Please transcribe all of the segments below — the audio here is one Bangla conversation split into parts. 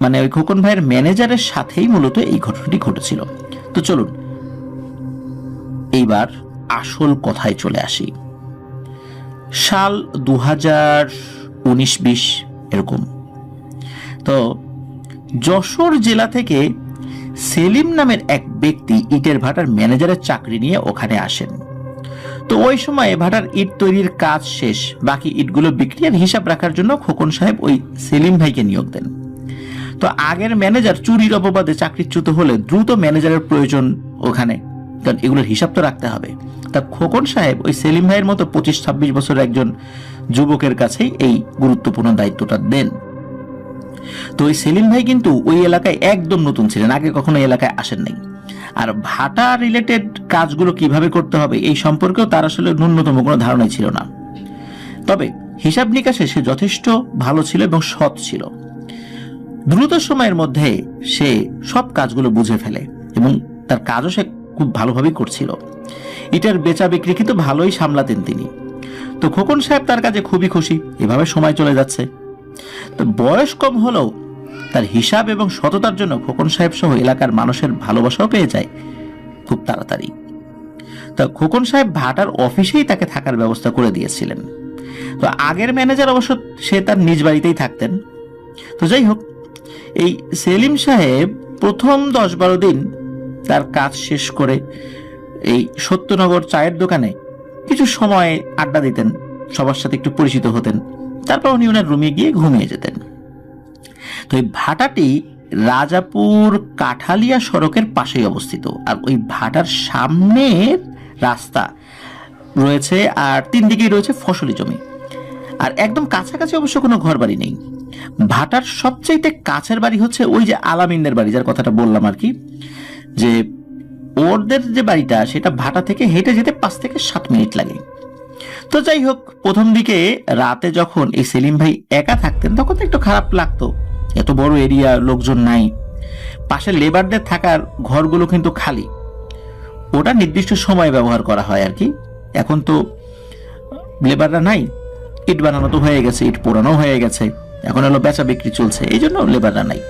মানে ওই খোকন ভাইয়ের ম্যানেজারের সাথেই মূলত এই ঘটনাটি ঘটেছিল। তো চলুন এইবার আসল কথায় চলে আসি। সাল 2019-20 এরকম। তো যশোর জেলা থেকে সেলিম নামের এক ব্যক্তি ইটের ভাটার ম্যানেজারের চাকরি নিয়ে ওখানে আসেন। তো ওই সময় ভাটার ইট তৈরির কাজ শেষ, বাকি ইটগুলো বিক্রি আর হিসাব রাখার জন্য খোকন সাহেব ওই সেলিম ভাইকে নিয়োগ দেন। তো আগের ম্যানেজার চুরির অপবাদে চাকরিচ্যুত হলে দ্রুত ম্যানেজারের প্রয়োজন ওখানে, কারণ এগুলোর হিসাব তো রাখতে হবে। তা খোকন সাহেব ওই সেলিম ভাইয়ের মতো 25-26 বছরের একজন যুবকের কাছেই এই গুরুত্বপূর্ণ দায়িত্বটা দেন। তো ওই সেলিম ভাই কিন্তু ওই এলাকায় একদম নতুন ছিলেন, আগে কখনো এই এলাকায় আসেন নাই। আর ভাটা রিলেটেড কাজগুলো কিভাবে করতে হবে এই সম্পর্কেও তার আসলে ন্যূনতম কোনো ধারণাই ছিল না। তবে হিসাব নিকাশে সে যথেষ্ট ভালো ছিল এবং সৎ ছিল। দ্রুত সময়ের মধ্যে সে সব কাজগুলো বুঝে ফেলে এবং তার কাজও সে খুব ভালোভাবেই করছিল। ইটার বেচা বিক্রি কিন্তু ভালোই সামলাতেন তিনি। তো খোকন সাহেব তার কাজে খুবই খুশি, এভাবে সময় চলে যাচ্ছে। তো বয়স কম হলেও তার হিসাব এবং সততার জন্য খোকন সাহেব সহ এলাকার মানুষের ভালোবাসাও পেয়ে যায় খুব তাড়াতাড়ি। তা খোকন সাহেব ভাটার অফিসেই তাকে থাকার ব্যবস্থা করে দিয়েছিলেন। তো আগের ম্যানেজার অবশ্য সে তার নিজ বাড়িতেই থাকতেন। তো যাই হোক, এই সেলিম সাহেব প্রথম 10-12 দিন তার কাজ শেষ করে এই সত্যনগর চায়ের দোকানে কিছু সময় আড্ডা দিতেন, সবার সাথে একটু পরিচিত হতেন, তারপর উনি ওনার রুমে গিয়ে ঘুমিয়ে যেতেন। তো এই ভাটাটি রাজাপুর কাঠালিয়া সড়কের পাশেই অবস্থিত। আর ওই ভাটার সামনের রাস্তা রয়েছে আর 3 দিকেই রয়েছে ফসলি জমি। আর একদম কাছাকাছি অবশ্য কোনো ঘর বাড়ি নেই। ভাটার সবচাইতে কাছের বাড়ি হচ্ছে ওই যে আলামিনের বাড়ি, যার কথাটা বললাম আর কি, যে ওদের যে বাড়িটা সেটা ভাটা থেকে হেঁটে যেতে 5 থেকে 7 মিনিট লাগে। তো যাই হোক, প্রথম দিকে রাতে যখন এই সেলিম ভাই একা থাকতেন তখন তো একটু খারাপ লাগতো, এত বড় এরিয়া, লোকজন নাই। পাশে লেবারদের থাকার ঘরগুলো কিন্তু খালি, ওটা নির্দিষ্ট সময় ব্যবহার করা হয় আর কি। এখন তো লেবাররা নাই, ইট বানানো তো হয়ে গেছে, ইট পোড়ানো হয়ে গেছে, এখন হলো বেচা বিক্রি চলছে, এই জন্য লেবাররা নাই।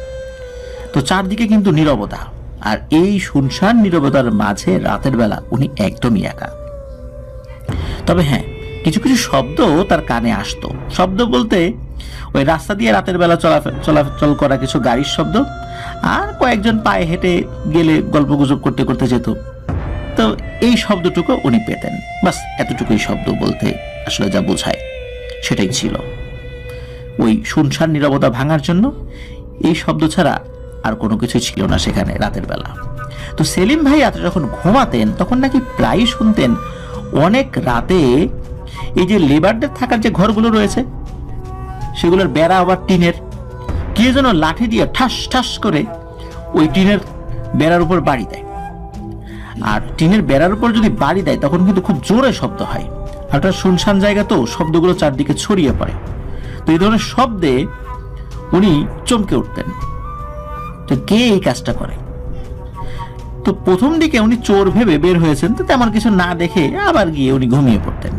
তো চারদিকে কিন্তু নীরবতা, আর এই শুনশান নীরবতার মাঝে রাতের বেলা উনি একদমই একা। তবে হ্যাঁ, কিছু কিছু শব্দ তার কানে আসতো। শব্দ বলতে ওই রাস্তা দিয়ে রাতের বেলা চলাচল করা কিছু গাড়ির শব্দ, আর কয়েকজন পায়ে হেঁটে গেলে গল্প গুজব করতে করতে যেত। তো এই শব্দটুকু উনি পেতেন, বাস এতটুকুই শব্দ বলতে আসলে যা বোঝায় সেটাই ছিল। ওই শুনশান নীরবতা ভাঙার জন্য এই শব্দ ছাড়া আর কোনো কিছু ছিল না সেখানে রাতের বেলা। তো সেলিম ভাই রাতে যখন ঘুমাতেন তখন নাকি প্রায়ই শুনতেন অনেক রাতে এই যে লেবারদের থাকার যে ঘরগুলো রয়েছে সেগুলোর বেড়া আবার টিনের, কে যেন লাঠি দিয়ে ঠাস ঠাস করে ওই টিনের বেড়ার উপর বাড়ি দেয়। আর টিনের বেড়ার উপর যদি বাড়ি দেয় তখন কিন্তু খুব জোরে শব্দ হয়, আর একটা শুনশান জায়গা তো শব্দগুলো চারদিকে ছড়িয়ে পড়ে। তো এই ধরনের শব্দে উনি চমকে উঠতেন, তো কে এই কাজটা করে। তো প্রথম দিকে উনি চোর ভেবে বের হয়েছেন, তো তেমন কিছু না দেখে আবার গিয়ে উনি ঘুমিয়ে পড়তেন।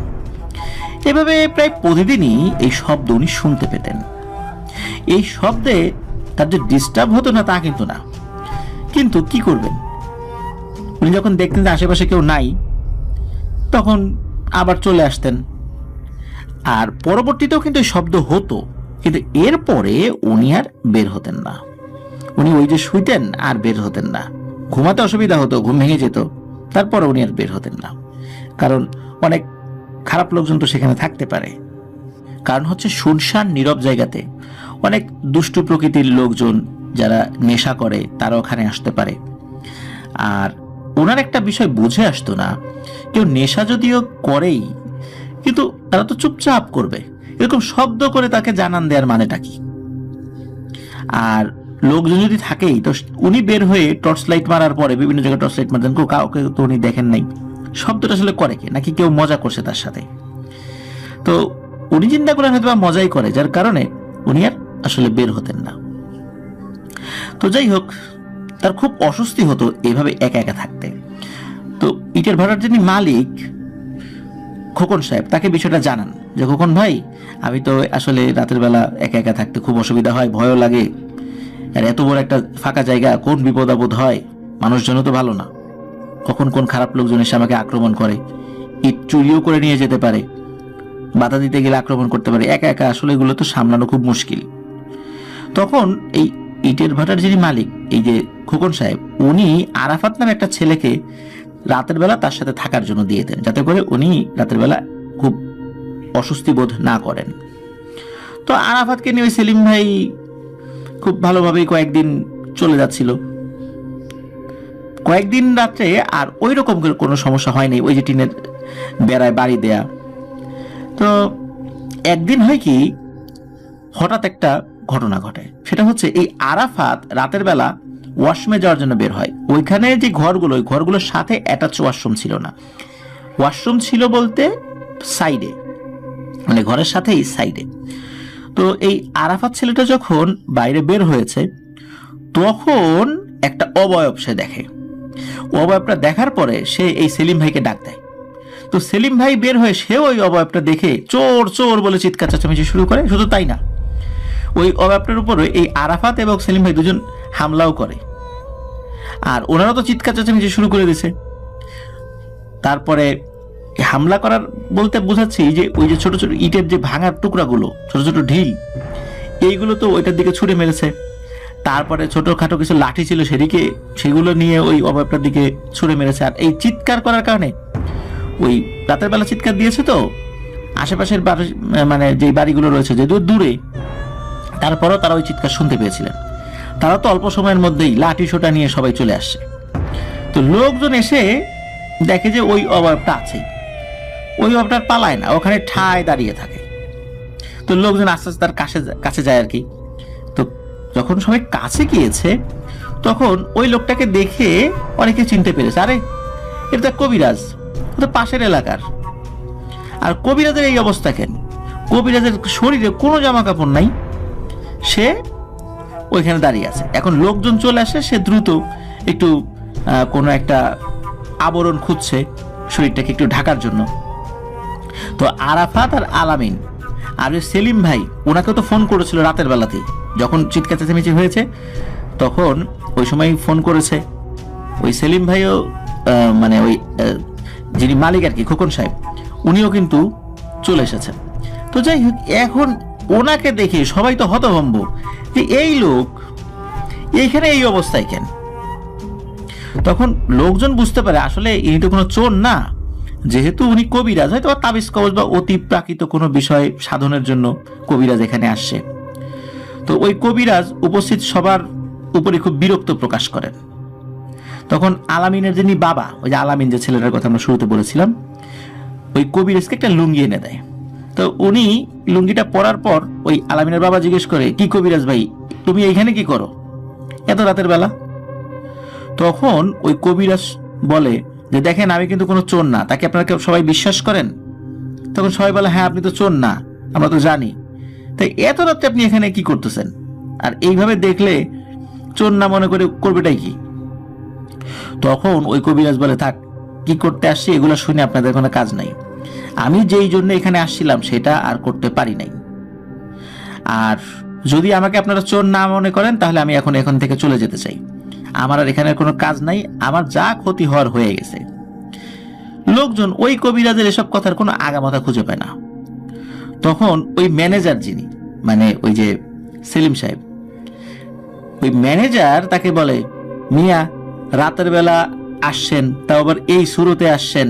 এভাবে প্রায় প্রতিদিনই এই শব্দ উনি শুনতে পেতেন। এই শব্দে তার যে ডিস্টার্ব হতো না তা কিন্তু না, কিন্তু কি করবেন, উনি যখন দেখতেন যে আশেপাশে কেউ নাই তখন আবার চলে আসতেন। আর পরবর্তীতেও কিন্তু এই শব্দ হতো, কিন্তু এরপরে উনি আর বের হতেন না। উনি ওই যে শুইতেন আর বের হতেন না, ঘুমাতে অসুবিধা হতো, ঘুম ভেঙে যেত, তারপরে উনি আর বের হতেন না। কারণ অনেক খারাপ লোকজন তো সেখানে থাকতে পারে। কারণ হচ্ছে শুনশান নীরব জায়গাতে অনেক দুষ্টু প্রকৃতির লোকজন যারা নেশা করে তারা ওখানে আসতে পারে। আর ওনার একটা বিষয় বুঝে আসতো না, কেউ নেশা যদিও করেই কিন্তু তারা তো চুপচাপ করবে, এরকম শব্দ করে তাকে জানান দেওয়ার মানেটা কি। আর লোকজন যদি থাকেই তো উনি বের হয়ে টর্চ লাইট মারার পরে বিভিন্ন জায়গায় টর্চ লাইট মারতেন, কাউকে তো উনি দেখেন নাই, শব্দটা আসলে করে কে, নাকি কেউ মজা করছে তার সাথে। তো উনি চিন্তা করেন হয়তো বা মজাই করে, যার কারণে উনি আর আসলে বের হতেন না। তো যাই হোক, তার খুব অস্বস্তি হতো এভাবে একা একা থাকতে। তো ইটের ভাটার যিনি মালিক খোকন সাহেব তাকে বিষয়টা জানান যে খোকন ভাই, আমি তো আসলে রাতের বেলা একা একা থাকতে খুব অসুবিধা হয়, ভয়ও লাগে, আর এত বড় একটা ফাঁকা জায়গা, কোন বিপদ আপদ হয়, মানুষজনও তো ভালো না, কখন কোন খারাপ লোকজন এসে আমাকে আক্রমণ করে, ইট চুরিও করে নিয়ে যেতে পারে, বাধা দিতে গেলে আক্রমণ করতে পারে, একা একা আসলে এগুলো তো সামলানো খুব মুশকিল। তখন এই ইটের ভাটার যিনি মালিক, এই যে খোকন সাহেব, উনি আরাফাত নামে একটা ছেলেকে রাতের বেলা তার সাথে থাকার জন্য দিয়ে দেন, যাতে করে উনি রাতের বেলা খুব অস্বস্তি বোধ না করেন। তো আরাফাতকে নিয়ে ওই সেলিম ভাই খুব ভালোভাবেই কয়েকদিন চলে যাচ্ছিল। কয়েকদিন রাত্রে আর ওই রকম কোনো সমস্যা হয়নি, ওই যে টিনের বেড়ায় বাড়ি দেয়া। তো একদিন হয় কি, হঠাৎ একটা ঘটনা ঘটে। সেটা হচ্ছে এই আরাফাত রাতের বেলা ওয়াশরুমে যাওয়ার জন্য বের হয়। ওইখানে যে ঘরগুলো, ওই ঘরগুলোর সাথে অ্যাটাচ ওয়াশরুম ছিল না। ওয়াশরুম ছিল বলতে সাইডে, মানে ঘরের সাথেই সাইডে। তো এই আরাফাত ছেলেটা যখন বাইরে বের হয়েছে, তখন একটা অবয়ব সে দেখে। অবয়বটা দেখার পরে সে এই সেলিম ভাইকে ডাক দেয়। তো সেলিম ভাই বের হয়ে সেও ওই অবয়বটা দেখে চোর চোর বলে চিৎকার চেঁচামেচি শুরু করে। শুধু তাই না, ওই অবয়বটার উপরে এই আরাফাত এবং সেলিম ভাই দুজন হামলাও করে, আর ওনারা তো চিৎকার চেঁচামেচি শুরু করে দিছে। তারপরে হামলা করার বলতে বোঝাচ্ছি যে ওই যে ছোট ছোট ইটের যে ভাঙার টুকরাগুলো, ছোট ছোট ঢিল, এইগুলো তো ওইটার দিকে ছুড়ে মেরেছে। তারপরে ছোটখাটো কিছু লাঠি ছিল সেদিকে, সেগুলো নিয়ে ওই অবয়বটার দিকে ছুড়ে মেরেছে। আর এই চিৎকার করার কারণে, ওই রাতের বেলা চিৎকার দিয়েছে তো আশেপাশের মানে যে বাড়িগুলো রয়েছে যে দূরে, তারপরও তারা ওই চিৎকার শুনতে পেয়েছিলেন। তারা তো অল্প সময়ের মধ্যেই লাঠি সোটা নিয়ে সবাই চলে আসছে। তো লোকজন এসে দেখে যে ওই অবয়বটা আছে, ওই অবয়বটা পালায় না, ওখানে ঠায় দাঁড়িয়ে থাকে। তো লোকজন আস্তে আস্তে তার কাছে যায় আর কি। তো যখন সবাই কাছে গিয়েছে, তখন ওই লোকটাকে দেখে অনেকে চিনতে পেরেছে, আরে এটা তো কবিরাজ, তো পাশের এলাকার। আর কবিরাজের এই অবস্থা কেন? কবিরাজের শরীরে কোনো জামা কাপড় নাই, সে ওইখানে দাঁড়িয়ে আছে। এখন লোকজন চলে আসে, সে দ্রুত একটু কোনো একটা আবরণ খুঁজছে শরীরটাকে একটু ঢাকার জন্য। তো আরাফাত আর আলামিন আর ওই সেলিম ভাই, ওনাকেও তো ফোন করেছিল রাতের বেলাতেই, যখন চিৎকার চেঁচামেচি হয়েছে তখন ওই সময় ফোন করেছে। ওই সেলিম ভাইও মানে ওই যিনি মালিক আর কি, খোকন সাহেব, উনিও কিন্তু চলে এসেছেন। তো যাই হোক, এখন ওনাকে দেখে সবাই তো হতভম্ব যে এই লোক এইখানে এই অবস্থায় কেন। তখন লোকজন বুঝতে পারে আসলে ইনি তো কোনো চোর না, যেহেতু উনি কবিরাজ, হয়তো তাবিজ কবজ বা অতি প্রাকৃত কোনো বিষয় সাধনের জন্য কবিরাজ এখানে আসছে। তো ওই কবিরাজ উপস্থিত সবার উপরে খুব বিরক্ত প্রকাশ করেন। তখন আলামিনের যিনি বাবা, ওই যে আলামিন যে ছেলেটার কথা আমরা শুরুতে বলেছিলাম, ওই কবিরাজকে একটা লুঙ্গি এনে দেয়। তো উনি লুঙ্গিটা পরার পর ওই আলামিনের বাবা জিজ্ঞেস করে, কি কবিরাজ ভাই, তুমি এইখানে কি করো এত রাতের বেলা? তখন ওই কবিরাজ বলে যে দেখেন, আমি কিন্তু কোনো চোর না, তাকে আপনারা সবাই বিশ্বাস করেন? তখন সবাই বলে, হ্যাঁ আপনি তো চোর না, আমরা তো জানি, তাই এত রাতে আপনি এখানে কি করতেছেন? আর এইভাবে দেখলে চোর না মনে করে করবেটাই কি? তখন ওই কবিরাজ বলে, থাক, কি করতে আসছি এগুলো শুনে আপনাদের কোনো কাজ নাই, আমি যেই জন্য এখানে আসছিলাম সেটা আর করতে পারি নাই। আর যদি আমাকে আপনারা চোর না মনে করেন তাহলে আমি এখান থেকে চলে যেতে চাই, আমার আর এখানে কোনো কাজ নাই, আমার যা ক্ষতি হওয়ার হয়ে গেছে। লোকজন ওই কবিরাজের এসব কথার কোনো আগামাথা খুঁজে পায় না। তখন ওই ম্যানেজার যিনি, মানে ওই যে সেলিম সাহেব, ওই ম্যানেজার তাকে বলে, মিয়া রাতের বেলা আসছেন, তাও আবার এই শুরুতে আসছেন,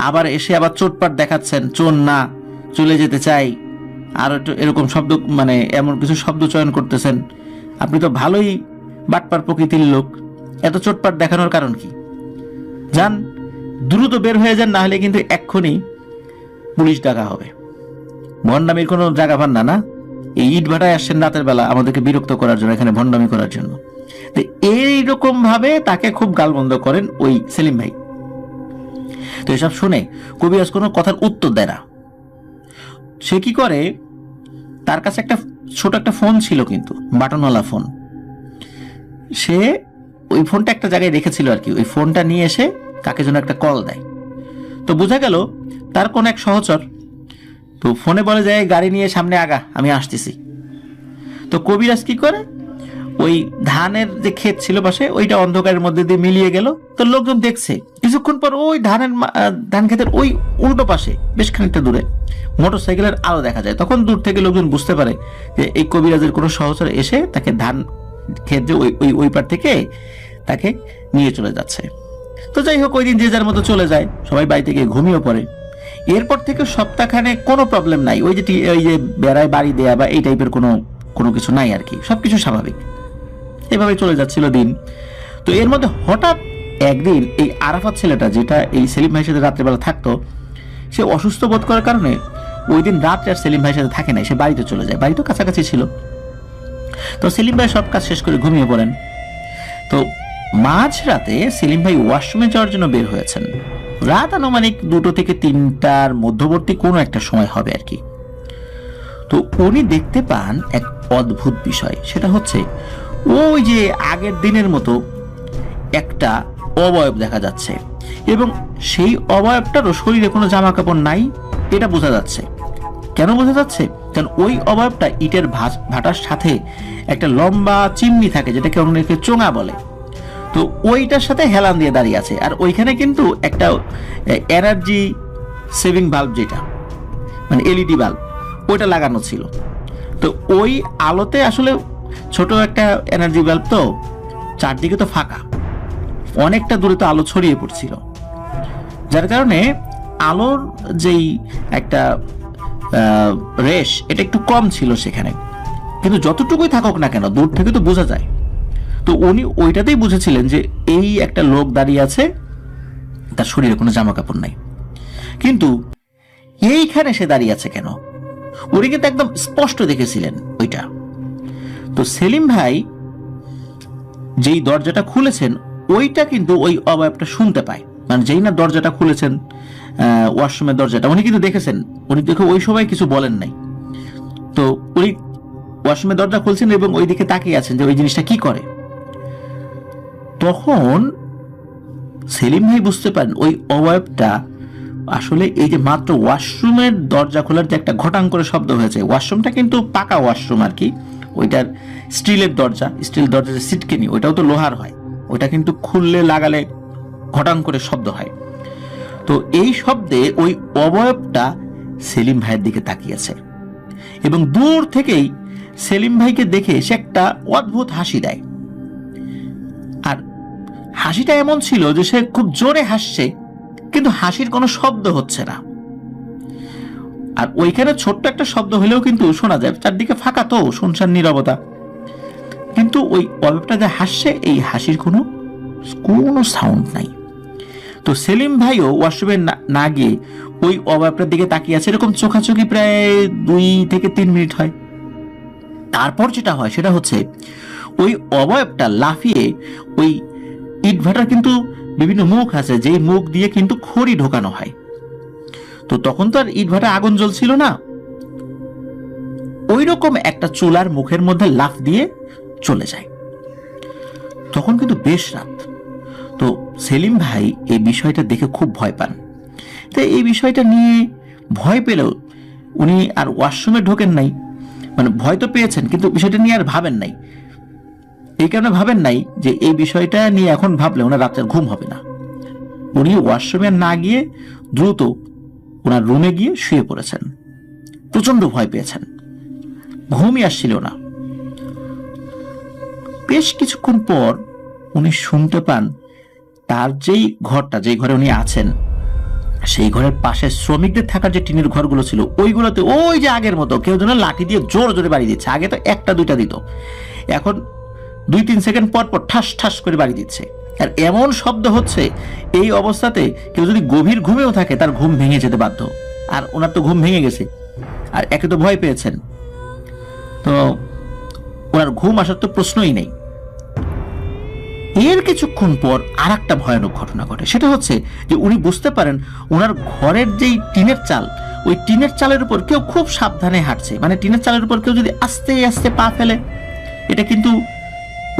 আবার এসে আবার চোটপাট দেখাচ্ছেন, চোর না, চলে যেতে চাই, আর এরকম শব্দ, মানে এমন কিছু শব্দ চয়ন করতেছেন, আপনি তো ভালোই বাটপার প্রকৃতির লোক, এত চোটপাট দেখানোর কারণ কি? যান, দ্রুত বের হয়ে যান, না হলে কিন্তু এক্ষুনি পুলিশ ডাকা হবে। ভণ্ডামির কোনো জায়গা পান না, না? এই ইট ভাটায় আসছেন রাতের বেলা আমাদেরকে বিরক্ত করার জন্য, এখানে ভণ্ডামি করার জন্য। তো এইরকম ভাবে তাকে খুব গালমন্দ করেন ওই সেলিম ভাই। তো এসব শুনে কবিরাজ কোনো কথার উত্তর দেয় না। সে কি করে, তার কাছে একটা ছোট একটা ফোন ছিল, কিন্তু বাটনওয়ালা ফোন। সে ওই ফোনটা একটা জায়গায় রেখেছিল আর কি, ওই ফোনটা নিয়ে এসে কাকে যেন একটা কল দেয়। তো বোঝা গেল তার কোন এক সহচর। তো ফোনে বলে যায়, গাড়ি নিয়ে সামনে আগা, আমি আসতেছি। তো কবিরাজ কি করে, ওই ধানের যে ক্ষেত ছিল পাশে, ওইটা অন্ধকারের মধ্যে দিয়ে মিলিয়ে গেল। তো লোকজন দেখছে, কিছুক্ষণ পর ওই ধান ক্ষেতের ওই উল্টো পাশে বেশ খানিকটা দূরে মোটরসাইকেলের আলো দেখা যায়। তখন দূর থেকে লোকজন বুঝতে পারে যে এই কবিরাজের কোনো সহচর এসে তাকে ধান ক্ষেত যে ওই পার থেকে তাকে নিয়ে চলে যাচ্ছে। তো যাই হোক, ওই দিন যে যার মতো চলে যায়, সবাই বাড়ি থেকে ঘুমিয়ে পড়ে। এরপর থেকে সপ্তাহখানে কোনো প্রবলেম নাই, ওই যে বেড়ায় বাড়ি দেয়া বা এই টাইপের কোনো কিছু নাই আর কি, সবকিছু স্বাভাবিক। এভাবে চলে যাচ্ছিল দিন। তো এর মধ্যে হঠাৎ একদিন এই আরাফাত ছেলেটা, যেটা এই সেলিম ভাইয়ের সাথে রাত্রেবেলা থাকতো, সে অসুস্থ বোধ করার কারণে ওই দিন রাত্রে আর সেলিম ভাইয়ের সাথে থাকে না, সে বাড়িতে চলে যায়। বাড়ি তো কাছাকাছি ছিল। তো সেলিম ভাই সব কাজ শেষ করে ঘুমিয়ে পড়েন। তো মাঝরাতে সেলিম ভাই ওয়াশরুমে যাওয়ার জন্য বের হয়েছেন। রাত আনুমানিক 2টো থেকে 3টার মধ্যবর্তী কোনো একটা সময় হবে আর কি। তো উনি দেখতে পান এক অদ্ভুত বিষয়। সেটা হচ্ছে ওই যে আগের দিনের মতো একটা অবয়ব দেখা যাচ্ছে, এবং সেই অবয়বটারও শরীরে কোনো জামা কাপড় নাই, এটা বোঝা যাচ্ছে। কেন বোঝা যাচ্ছে? কারণ ওই অবয়বটা ইটের ভাটার সাথে একটা লম্বা চিমনি থাকে, যেটাকে অনেকে চোঙা বলে। তো ওইটার সাথে হেলান দিয়ে দাঁড়িয়ে আছে, আর ওইখানে কিন্তু একটা এনার্জি সেভিং বাল্ব, যেটা মানে এলইডি বাল্ব, ওইটা লাগানো ছিল। তো ওই আলোতে আসলে ছোট একটা এনার্জি বাল্ব, তো চারদিকে তো ফাঁকা, অনেকটা দূরে তো আলো ছড়িয়ে পড়ছিল, যার কারণে আলোর যেই একটা রেশ, এটা একটু কম ছিল সেখানে। কিন্তু যতটুকুই থাকুক না কেন, দূর থেকে তো বোঝা যায়। তো উনি ওইটাতেই বুঝেছিলেন যে এই একটা লোক দাঁড়িয়ে আছে, তার শরীরে কোনো জামা কাপড় নাই। কিন্তু এইখানে সে দাঁড়িয়ে আছে কেন, উনি কিন্তু একদম স্পষ্ট দেখেছিলেন ওইটা। তো সেলিম ভাই যেই দরজাটা খুলেছেন, ওইটা কিন্তু ওই অবয়বটা শুনতে পায়। মানে যেই না দরজাটা খুলেছেন, ওয়াশরুমের দরজাটা, উনি কিন্তু দেখেছেন। উনি দেখে ওই সময় কিছু বলেন নাই। তো উনি ওয়াশরুমের দরজা খুলছেন এবং ওই দিকে তাকিয়ে আছেন যে ওই জিনিসটা কি করে। তখন সেলিম ভাই বুঝতে পারেন ওই অবয়বটা আসলে এই যে মাত্র ওয়াশরুমের দরজা খোলার যে একটা ঘটাং করে শব্দ হয়েছে, ওয়াশরুমটা কিন্তু পাকা ওয়াশরুম আর কি, ওইটার স্টিল দরজা যে সিটকেনি, ওইটাও তো লোহার হয়, ওইটা কিন্তু খুললে লাগালে ঘটাং করে শব্দ হয়। তো এই শব্দে ওই অবয়বটা সেলিম ভাইয়ের দিকে তাকিয়েছে, এবং দূর থেকেই সেলিম ভাইকে দেখে সে একটা অদ্ভুত হাসি দেয়। আর হাসিটা এমন ছিল যে সে খুব জোরে হাসছে, কিন্তু হাসির কোনো শব্দ হচ্ছে না। আর ওইখানে ছোট্ট একটা শব্দ হলেও কিন্তু শোনা যায়, চারদিকে ফাঁকা তো, শুনশান নীরবতা। কিন্তু ওই অবয়বটা যে হাসছে, এই হাসির কোনো সাউন্ড নাই। তো সেলিম ভাইও ওয়াশরুমে না গিয়ে ওই অবয়বটার দিকে তাকিয়ে আছে, এরকম চোখাচোখি প্রায় 2 থেকে 3 মিনিট হয়। তারপর যেটা হয় সেটা হচ্ছে ওই অবয়বটা লাফিয়ে, ওই ইট ভাটার কিন্তু বিভিন্ন মুখ আছে, যেই মুখ দিয়ে কিন্তু খড়ি ঢোকানো হয়। তো তখন তো আর ইট ভাটা আগুন জ্বলছিল না, ওই রকম একটা চুলার মুখের মধ্যে লাফ দিয়ে চলে যায়। তখন কিন্তু বেশ রাত। তো সেলিম ভাই এই বিষয়টা দেখে খুব ভয় পান। তো এই বিষয়টা নিয়ে ভয় পেলেও উনি আর ওয়াশরুমে ঢোকেন নাই। মানে ভয় তো পেয়েছেন, কিন্তু বিষয়টা নিয়ে আর ভাবেন নাই। এই কারণে ভাবেন নাই যে এই বিষয়টা নিয়ে এখন ভাবলে ওনার রাতের ঘুম হবে না। উনি ওয়াশরুমে না গিয়ে দ্রুত ওনার রুমে গিয়ে শুয়ে পড়েছেন। প্রচন্ড ভয় পেয়েছেন, ঘুমই আসছিল না। বেশ কিছুক্ষণ পর উনি শুনতে পান তার যেই ঘরে উনি আছেন, সেই ঘরের পাশে শ্রমিকদের থাকার যে টিনের ঘরগুলো ছিল, ওইগুলোতে ওই যে আগের মতো কেউ যেন লাঠি দিয়ে জোর জোরে বাড়ি দিচ্ছে। আগে তো 1টা 2টা দিত, এখন 2-3 সেকেন্ড পর পর ঠাস ঠাস করে বাড়ি দিচ্ছে। আর এমন শব্দ হচ্ছে, এই অবস্থাতে কেউ যদি গভীর ঘুমেও থাকে তার ঘুম ভেঙে যেতে বাধ্য। আর ওনার তো ঘুম ভেঙে গেছে, আর একে তো ভয় পেয়েছেন, তো ওনার ঘুম আসার তো প্রশ্নই নেই। এর কিছুক্ষণ পর আর একটা ভয়ানক ঘটনা ঘটে। সেটা হচ্ছে যে উনি বুঝতে পারেন ওনার ঘরের যেই টিনের চাল, ওই টিনের চালের উপর কেউ খুব সাবধানে হাঁটছে। মানে টিনের চালের উপর কেউ যদি আস্তে আস্তে পা ফেলে, এটা কিন্তু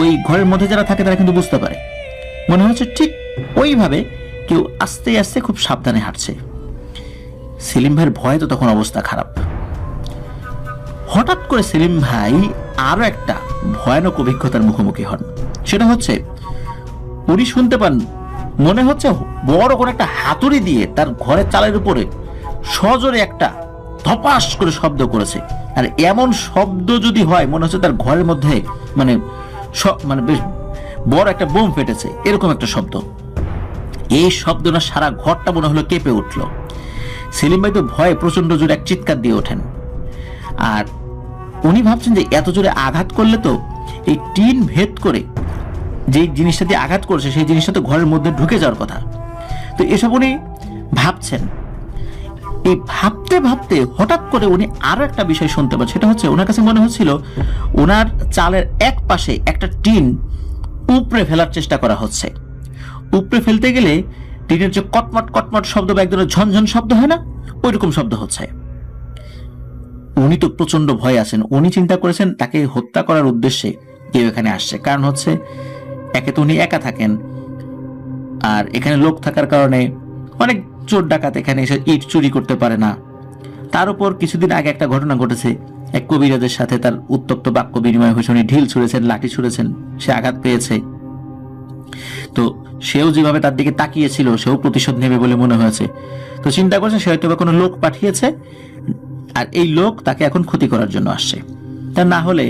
ওই ঘরের মধ্যে যারা থাকে তারা কিন্তু বুঝতে পারে। মনে হচ্ছে ঠিক ওইভাবে কেউ আস্তে আস্তে খুব সাবধানে হাঁটছে। সেলিম ভাইয়ের ভয়ে তো তখন অবস্থা খারাপ। হঠাৎ করে সেলিম ভাই আরো একটা ভয়ানক অভিজ্ঞতার মুখোমুখি হন। সেটা হচ্ছে উনি শুনতে পান মনে হচ্ছে বড় কোনো একটা হাতুড়ি দিয়ে তার ঘরের চালের উপরে সজোরে একটা ধপাস করে শব্দ করেছে। আর এমন শব্দ যদি হয় মনে হচ্ছে তার ঘরের মধ্যে মানে মানে বেশ বড় একটা বোম ফেটেছে, এরকম একটা শব্দ। এই শব্দ না সারা ঘরটা মনে হলো কেঁপে উঠল। সেলিম ভাই তো ভয়ে প্রচন্ড জোরে এক চিৎকার দিয়ে ওঠেন। আর উনি ভাবছেন যে এত জোরে আঘাত করলে তো এই টিন ভেদ করে যে জিনিসটা দিয়ে আঘাত করছে সেই জিনিসটা তো ঘরের মধ্যে ঢুকে যাওয়ার কথা। তো এসব উনি ভাবছেন। এই ভাবতে ভাবতে হঠাৎ করে উনি আরো একটা বিষয় শুনতে পান। সেটা হচ্ছে ওনার কাছে মনে হচ্ছিল ওনার চালের এক পাশে একটা টিন উপড়ে ফেলার চেষ্টা করা হচ্ছে। উপড়ে ফেলতে গেলে টিনের যে কটমট কটমট শব্দ বা এক ধরনের ঝনঝন শব্দ হয় না, ওই রকম শব্দ হচ্ছে। উনি তো প্রচন্ড ভয় আছেন। উনি চিন্তা করেছেন তাকে হত্যা করার উদ্দেশ্যে কেউ এখানে আসছে। কারণ হচ্ছে একে তো উনি একা থাকেন, আর এখানে লোক থাকার কারণে অনেক চোর ডাকাত এখানে এসে ইট চুরি করতে পারে না। তার উপর কিছুদিন আগে একটা ঘটনা ঘটেছে, এক কবিরাজের সাথে তার উত্তপ্ত বাক্য বিনিময় হয়েছে। উনি ঢিল ছুঁড়েছেন, লাঠি ছুঁড়েছেন, সে আঘাত পেয়েছে। তো সেও যেভাবে তার দিকে তাকিয়েছিল সেও প্রতিশোধ নেবে বলে মনে হয়েছে। তো চিন্তা করছে সে হয়তো কোনো লোক পাঠিয়েছে, আর এই লোক তাকে এখন ক্ষতি করার জন্য আসছে। তা না হলে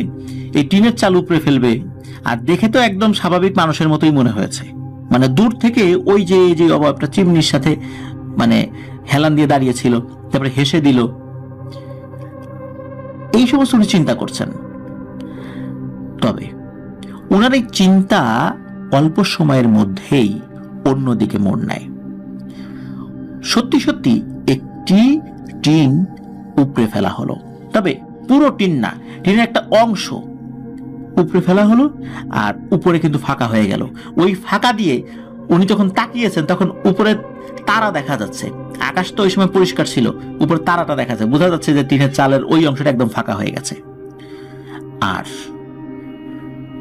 এই টিনের চাল উপড়ে ফেলবে। আর দেখে তো একদম স্বাভাবিক মানুষের মতোই মনে হয়েছে। মানে দূর থেকে ওই যে অভাবটা চিমনির সাথে মানে হেলান দিয়ে দাঁড়িয়েছিল, তারপরে হেসে দিল, এই সমস্ত উনি চিন্তা করছেন। তবে ওনার এই চিন্তা অল্প সময়ের মধ্যেই অন্যদিকে মোড় নেয়। সত্যি সত্যি একটি টিন উপড়ে ফেলা হলো, তবে পুরো টিন না, টিনের একটা অংশ উপড়ে ফেলা হলো। আর উপরে কিন্তু ফাঁকা হয়ে গেল। ওই ফাঁকা দিয়ে উনি যখন তাকিয়েছেন তখন উপরে তারা দেখা যাচ্ছে। আকাশ তো ওই সময় পরিষ্কার ছিল, উপরে তারাটা দেখা যায়, বোঝা যাচ্ছে যে টিনের চালের ওই অংশটা একদম ফাঁকা হয়ে গেছে। আর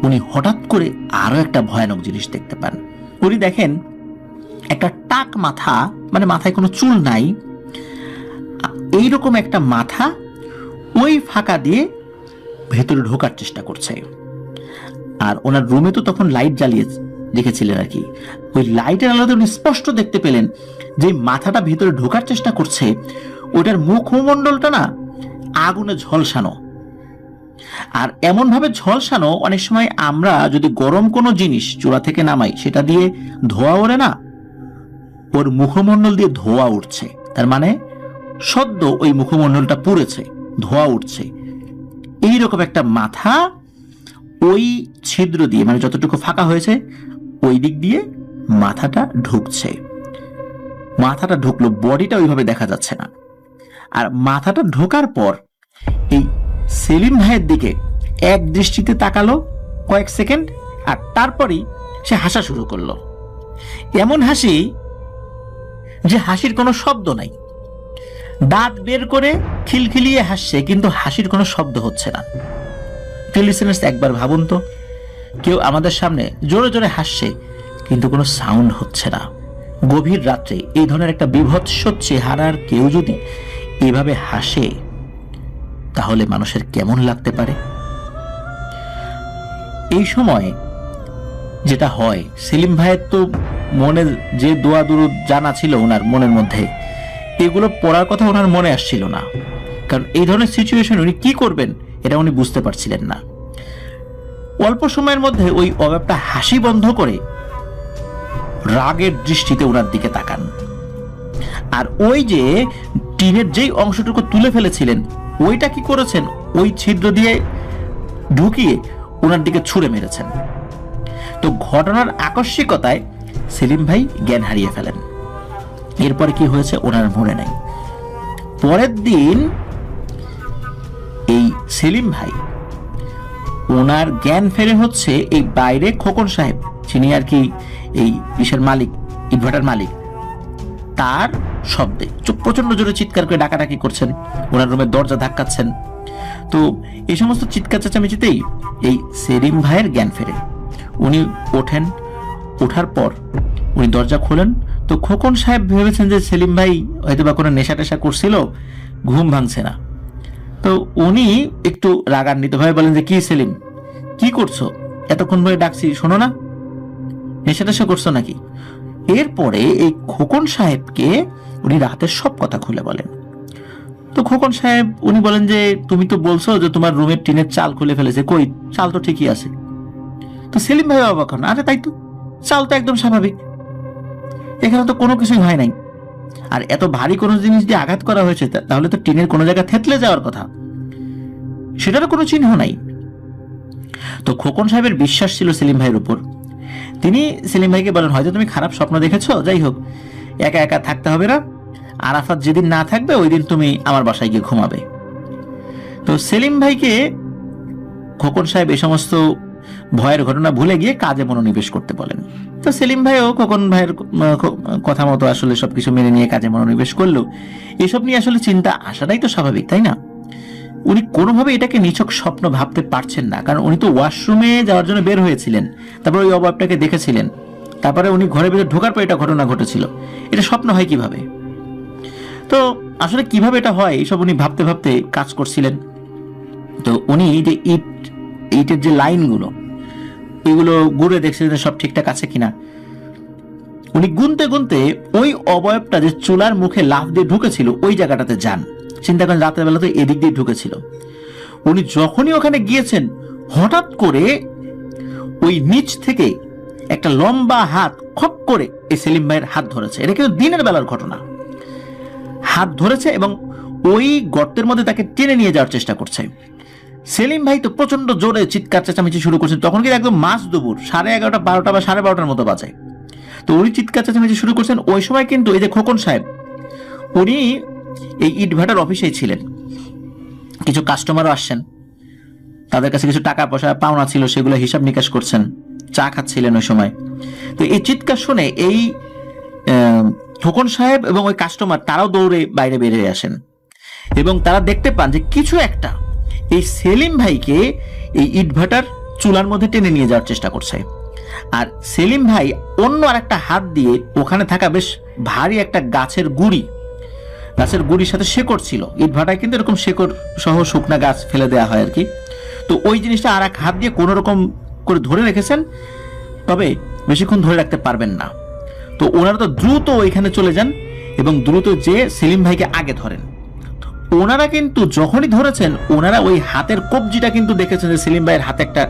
উনি হঠাৎ করে আরো একটা ভয়ানক জিনিস দেখতে পান। উনি দেখেন একটা টাক মাথা, মানে মাথায় কোনো চুল নাই, এইরকম একটা মাথা ওই ফাঁকা দিয়ে ভেতরে ঢোকার চেষ্টা করছে। আর ওনার রুমে তো তখন লাইট জ্বালিয়ে রেখেছিলেন আর কি। ওই লাইটের আলোতে উনি স্পষ্ট দেখতে পেলেন যে মাথাটা ভেতরে ঢোকার চেষ্টা করছে, ওটার মুখমণ্ডলটা না আগুনে ঝলসানো। আর এমন ভাবে ঝলসানো, অনেক সময় আমরা যদি গরম কোনো জিনিস চূড়া থেকে নামাই সেটা দিয়ে ধোয়া ওড়ে না, ওর মুখমণ্ডল দিয়ে ধোয়া উঠছে। তার মানে সদ্য ওই মুখমণ্ডলটা পুড়েছে, ধোয়া উঠছে। এইরকম একটা মাথা ওই ছিদ্র দিয়ে, মানে যতটুকু ফাঁকা হয়েছে ওই দিক দিয়ে মাথাটা ঢুকছে। মাথাটা ঢুকলো, বডিটা ওইভাবে দেখা যাচ্ছে না। আর মাথাটা ঢোকার পর এই সেলিম ভাইয়ের দিকে এক দৃষ্টিতে তাকালো কয়েক সেকেন্ড, আর তারপরই সে হাসা শুরু করলো। এমন হাসি যে হাসির কোনো শব্দ নাই, দাঁত বের করে খিলখিলিয়ে হাসছে, কিন্তু হাসির কোনো শব্দ হচ্ছে না। লিসেনার্স একবার ভাবুন তো, কেউ আমাদের সামনে জোরে জোরে হাসছে কিন্তু কোনো সাউন্ড হচ্ছে না। গভীর রাত্রে এই ধরনের একটা বিভৎস চেহারার কেউ যদি এভাবে হাসে তাহলে মানুষের কেমন লাগতে পারে? এই সময় যেটা হয়, সেলিম ভাইয়ের তো মনে যে দোয়া দুরুদ জানা ছিল ওনার মনের মধ্যে, এগুলো পড়ার কথা ওনার মনে আসছিল না। কারণ এই ধরনের সিচুয়েশন উনি কি করবেন এটা উনি বুঝতে পারছিলেন না। অল্প সময়ের মধ্যে ওই অভাবটা হাসি বন্ধ করে রাগের দৃষ্টিতে ওনার দিকে তাকান। আর ওই যে টিনের যেই অংশটুকু তুলে ফেলেছিলেন ওইটা কি করেছেন, ওই ছিদ্র দিয়ে ঢুকিয়ে ওনার দিকে ছুঁড়ে মেরেছেন। তো ঘটনার আকস্মিকতায় সেলিম ভাই জ্ঞান হারিয়ে ফেলেন। এরপরে কি হয়েছে ওনার মনে নাই। পরের দিন এই সেলিম ভাই ওনার জ্ঞান ফেরে হচ্ছে এই বাইরে খোকন সাহেব, যিনি আর কি এই ইসের মালিক, ইটভাটার মালিক, তার শব্দে প্রচন্ড জোরে চিৎকার করে ডাকাডাকি করছেন, ওনার রুমের দরজা ধাক্কাচ্ছেন। তো এই সমস্ত চিৎকার চেঁচামেচিতেই এই সেলিম ভাইয়ের জ্ঞান ফেরে। উনি ওঠেন, ওঠার পর উনি দরজা খোলেন। তো খোকন সাহেব ভেবেছেন যে সেলিম ভাই হয়তো বা কোনো নেশা টেশা করছিল, ঘুম ভাঙছে না। তো উনি একটু রাগান্বিত ভাবে বলেন যে কি সেলিম, কি করছো, এতক্ষণ ধরে ডাকছি শোনো না, নেশা টেশা করছো নাকি? এরপরে এই খোকন সাহেবকে উনি রাতের সব কথা খুলে বলেন। তো খোকন সাহেব উনি বলেন যে তুমি তো বলছো যে তোমার রুমের টিনের চাল খুলে ফেলেছে, কই চাল তো ঠিকই আছে। তো সেলিম ভাই অবাক হন, আরে তাই তো, চাল তো একদম স্বাভাবিক, এখানে তো কোনো কিছুই হয় নাই, আর এত ভারী কোনো জিনিস দিয়ে আঘাত করা হয়েছে তাহলে তো টিনের কোনো জায়গায় থেতলে যাওয়ার কথা, সেটারও কোনো চিহ্ন নাই। তো খোকন সাহেবের বিশ্বাস ছিল সেলিম ভাইয়ের উপর। তিনি সেলিম ভাইকে বলেন, হয়তো তুমি খারাপ স্বপ্ন দেখেছো, যাই হোক একা একা থাকতে হবে না, আরাফাত যেদিন না থাকবে ওই দিন তুমি আমার বাসায় গিয়ে ঘুমাবে। তো সেলিম ভাইকে খোকন সাহেব এই সমস্ত ভয়ের ঘটনা ভুলে গিয়ে কাজে মনোনিবেশ করতে বলেন। তো সেলিম ভাইও খোকন ভাইয়ের কথা মতো আসলে সবকিছু মেনে নিয়ে কাজে মনোনিবেশ করলো। এসব নিয়ে আসলে চিন্তা আসাটাই তো স্বাভাবিক, তাই না? উনি কোনোভাবে এটাকে নিছক স্বপ্ন ভাবতে পারছেন না, কারণ উনি তো ওয়াশরুমে যাওয়ার জন্য বের হয়েছিলেন, তারপর ওই অভাবটাকে দেখেছিলেন, তারপরে উনি ঘরের ভিতরে ঢোকার পর এটা ঘটনা ঘটেছিল, এটা স্বপ্ন হয় কিভাবে? তো আসলে কিভাবে এটা হয় এইসব উনি ভাবতে ভাবতে কাজ করছিলেন। তো উনি যে ইটের যে লাইনগুলো এগুলো ঘুরে দেখছিলেন সব ঠিকঠাক আছে কিনা। উনি গুনতে গুনতে ওই অবয়বটা যে চুলার মুখে লাফ দিয়ে ঢুকেছিল ওই জায়গাটাতে যান। চিন্তা করেন রাতের বেলা তো এদিক দিয়ে ঢুকেছিল। উনি যখনই ওখানে গিয়েছেন হঠাৎ করে ওই নিচ থেকে একটা লম্বা হাত খপ করে এই সেলিম ভাইয়ের হাত ধরেছে। এটা কিন্তু দিনের বেলার ঘটনা। হাত ধরেছে এবং ওই গর্তের মধ্যে তাকে টেনে নিয়ে যাওয়ার চেষ্টা করছে। সেলিম ভাই তো প্রচন্ড জোরে চিৎকার চেঁচামেচি শুরু করছেন। তখন কিন্তু একদম মাঝ দুপুর 11:30, 12টা বা 12:30 মতো বাজে। তো উনি চিৎকার চেঁচামেচি শুরু করছেন। ওই সময় কিন্তু এই যে খোকন সাহেব উনি এই ইটভাটার অফিসেই ছিলেন। কিছু কাস্টমারও আসছেন, তাদের কাছে কিছু টাকা পয়সা পাওনা ছিল, সেগুলো হিসাব নিকাশ করছেন, চা খাচ্ছিলেন ওই সময়। তো এই চিৎকার শুনে এই খোকন সাহেব এবং ওই কাস্টমার তারাও দৌড়ে বাইরে বেরিয়ে আসেন এবং তারা দেখতে পান যে কিছু একটা এই সেলিম ভাইকে এই ইটভাটার চুলার মধ্যে টেনে নিয়ে যাওয়ার চেষ্টা করছে। আর সেলিম ভাই অন্য আর একটা হাত দিয়ে ওখানে থাকা বেশ ভারী একটা গাছের গুড়ির সাথে শেকড় ছিল। ইটভাটায় কিন্তু এরকম শেকড় সহ শুকনা গাছ ফেলে দেওয়া হয় আর কি। তো ওই জিনিসটা আর এক হাত দিয়ে কোনো রকম করে ধরে রেখেছেন, তবে বেশিক্ষণ ধরে রাখতে পারবেন না। তো ওনারা তো দ্রুত ওইখানে চলে যান এবং দ্রুত যে সেলিম ভাইকে আগে ধরেন। ওনারা কিন্তু যখনই ধরেছেন ওনারা ওই হাতের কবজিটা কিন্তু দেখেছেন যে সেলিম ভাইয়ের হাতে একটা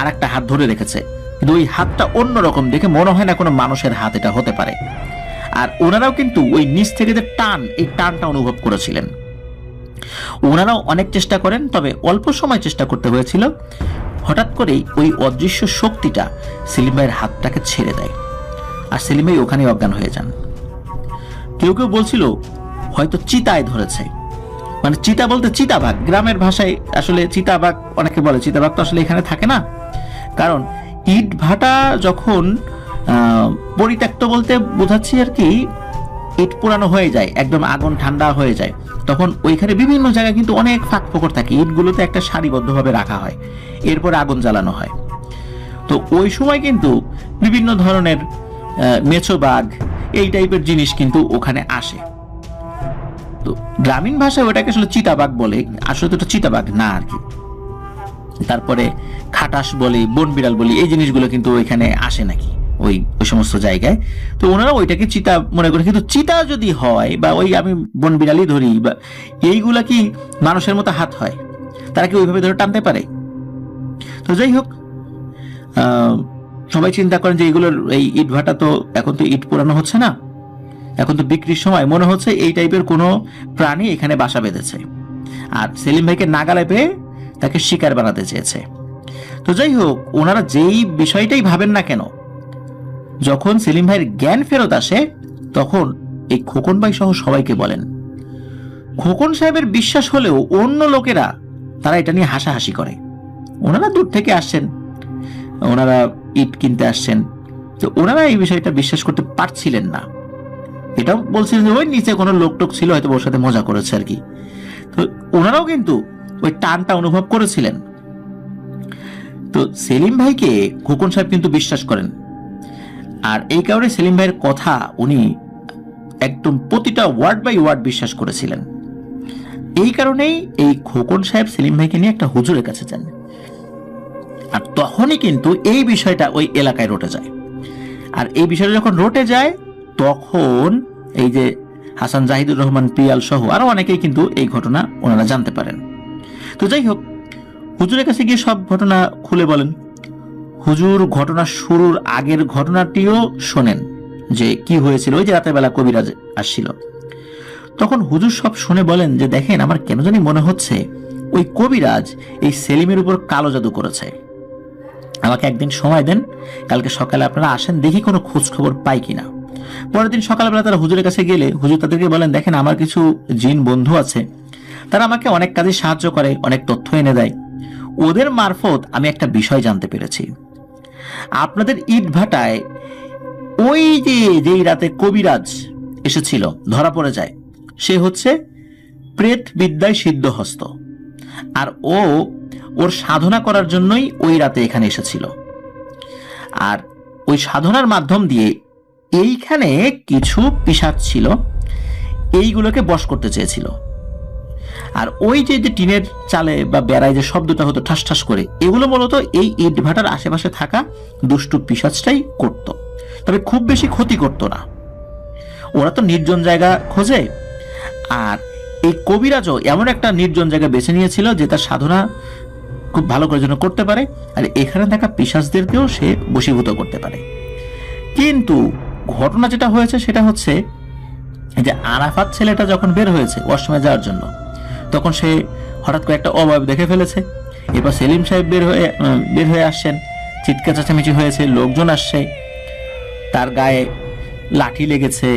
আর একটা হাত ধরে রেখেছে, কিন্তু ওই হাতটা অন্যরকম, দেখে মনে হয় না কোনো মানুষের হাত এটা হতে পারে। আর ওনারাও কিন্তু ওই নিচ থেকে যে টান, এই টানটা অনুভব করেছিলেন। ওনারাও অনেক চেষ্টা করেন, তবে অল্প সময় চেষ্টা করতে হয়েছিল। হঠাৎ করেই ওই অদৃশ্য শক্তিটা সেলিম ভাইয়ের হাতটাকে ছেড়ে দেয় আর সেলিম ভাই ওখানেই অজ্ঞান হয়ে যান। কেউ কেউ বলছিল হয়তো চিতায় ধরেছে, মানে চিতা বলতে চিতাবাঘ, গ্রামের ভাষায় আসলে চিতাবাঘ অনেকে বলে। চিতাবাঘ তো আসলে এখানে থাকে না, কারণ ইট ভাটা যখন পরিত্যক্ত বলতে বোঝাচ্ছি আর কি, ইট পুরানো হয়ে যায়, একদম আগুন ঠান্ডা হয়ে যায়, তখন ওইখানে বিভিন্ন জায়গায় কিন্তু অনেক ফাঁক ফোকর থাকে। ইটগুলোতে একটা সারিবদ্ধভাবে রাখা হয়, এরপরে আগুন জ্বালানো হয়। তো ওই সময় কিন্তু বিভিন্ন ধরনের মেছো বাঘ এই টাইপের জিনিস কিন্তু ওখানে আসে। তো গ্রামীণ ভাষায় ওটাকে আসলে চিতাবাঘ বলে, আসলে তো এটা চিতাবাঘ না আর কি। তারপরে খাটাস বলি, বন বিড়াল বলি, এই জিনিসগুলো কিন্তু ওইখানে আসে নাকি ওই সমস্ত জায়গায়। তো ওনারা ওইটাকে চিতা মনে করে, কিন্তু চিতা যদি হয় বা ওই আমি বন বিড়ালই ধরি বা এইগুলা কি মানুষের মতো হাত হয়? তারা কি ওইভাবে ধরে টানতে পারে? তো যাই হোক, সবাই চিন্তা করেন যে এইগুলোর এই ইট ভাটা তো এখন তো ইট পোড়ানো হচ্ছে না, এখন তো বিক্রির সময়, মনে হচ্ছে এই টাইপের কোনো প্রাণী এখানে বাসা বেঁধেছে আর সেলিম ভাইকে নাগালে পেয়ে তাকে শিকার বানাতে চেয়েছে। তো যাই হোক, ওনারা যেই বিষয়টাই ভাবেন না কেন, যখন সেলিম ভাইয়ের জ্ঞান ফেরত আসে তখন এই খোকন ভাই সহ সবাইকে বলেন। খোকন সাহেবের বিশ্বাস হলেও অন্য লোকেরা তারা এটা নিয়ে হাসাহাসি করে। ওনারা দূর থেকে আসছেন, ওনারা ইট কিনতে আসছেন, তো ওনারা এই বিষয়টা বিশ্বাস করতে পারছিলেন না। এটাও বলছিলেন যে ওই নিচে কোনো লোকটোক ছিল, হয়তো ওর সাথে মজা করেছে আর কি। তো ওনারাও কিন্তু ওই টানটা অনুভব করেছিলেন। তো সেলিম ভাইকে খোকন সাহেব কিন্তু বিশ্বাস করেন, আর এই কারণে সেলিম ভাইয়ের কথা উনি একদম প্রতিটা ওয়ার্ড বাই ওয়ার্ড বিশ্বাস করেছিলেন। এই কারণেই এই খোকন সাহেব সেলিম ভাইকে নিয়ে একটা হুজুরের কাছে যান। আর তখনই কিন্তু এই বিষয়টা ওই এলাকায় রটে যায়। আর এই বিষয়টা যখন রটে যায় তখন এই যে হাসান জাহিদুর রহমান পিয়াল সহ আরো অনেকেই কিন্তু এই ঘটনা ওনারা জানতে পারেন। তো যাই হোক, হুজুরের কাছে গিয়ে সব ঘটনা খুলে বলেন। হুজুর ঘটনা শুরুর আগের ঘটনাটিও শোনেন যে কি হয়েছিল। ওই যে রাতের বেলা কবিরাজ আসছিল, তখন হুজুর সব শুনে বলেন যে দেখেন, আমার কেন জানি মনে হচ্ছে ওই কবিরাজ এই সেলিমের উপর কালো জাদু করেছে। আমাকে একদিন সময় দেন, কালকে সকালে আপনারা আসেন, দেখি কোনো খোঁজ খবর পাই কিনা। পরের দিন সকালবেলা তারা হুজুরের কাছে গেলে হুজুর তাদেরকে বলেন, দেখেন আমার কিছু জিন বন্ধু আছে, তারা আমাকে অনেক কাজে সাহায্য করে, অনেক তথ্য এনে দেয়। ওদের মারফত আমি একটা বিষয় জানতে পেরেছি। আপনাদের ইট ভাটায় ওই যেই রাতে কবিরাজ এসেছিল ধরা পড়ে যায়, সে হচ্ছে প্রেত বিদ্যায় সিদ্ধহস্ত, আর ওর সাধনা করার জন্যই ওই রাতে এখানে এসেছিল। আর ওই সাধনার মাধ্যম দিয়ে এইখানে কিছু পিশাচ ছিল, এইগুলোকে বশ করতে চেয়েছিল। আর ওই যে টিনের চালে বা বেড়ায় যে শব্দটা হতো ঠাস ঠাস করে, এগুলো মূলত এই ইট ভাটার আশেপাশে থাকা দুষ্টু পিশাচটাই করত, তবে খুব বেশি ক্ষতি করত না। ওরা তো নির্জন জায়গা খোঁজে, আর এই কবিরাজও এমন একটা নির্জন জায়গা বেছে নিয়েছিল যে তার সাধনা খুব ভালো করে যেন করতে পারে, আর এখানে থাকা পিশাচদেরকেও সে বশীভূত করতে পারে। কিন্তু ঘটনা যেটা হয়েছে সেটা হচ্ছে যে আরাফাত ছেলেটা যখন বের হয়েছে ওয়াশরুমে যাওয়ার জন্য, তখন সে হঠাৎ করে একটা অবয়ব দেখে ফেলেছে। এরপর সেলিম সাহেব বের হয়ে আসছেন, চিৎকার চেঁচামেচি হয়েছে, লোকজন আসছে, তার গায়ে লাঠি লেগেছে,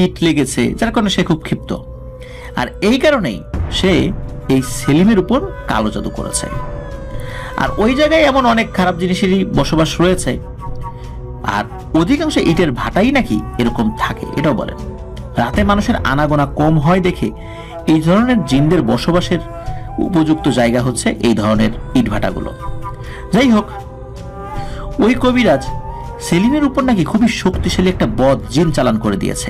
ইট লেগেছে, যার কারণে সে খুব ক্ষিপ্ত। আর এই কারণেই সে এই সেলিমের উপর কালো জাদু করেছে। আর ওই জায়গায় এমন অনেক খারাপ জিনিসেরই বসবাস রয়েছে, আর অধিকাংশ ইটের ভাটাই নাকি এরকম থাকে, এটাও বলেন। রাতে মানুষের আনাগোনা কম হয় দেখে এই ধরনের জিনদের বসবাসের উপযুক্ত জায়গা হচ্ছে এই ধরনের ইট ভাটাগুলো। যাই হোক, ওই কবিরাজ সেলিমের উপর নাকি খুবই শক্তিশালী একটা বদ জিন চালান করে দিয়েছে।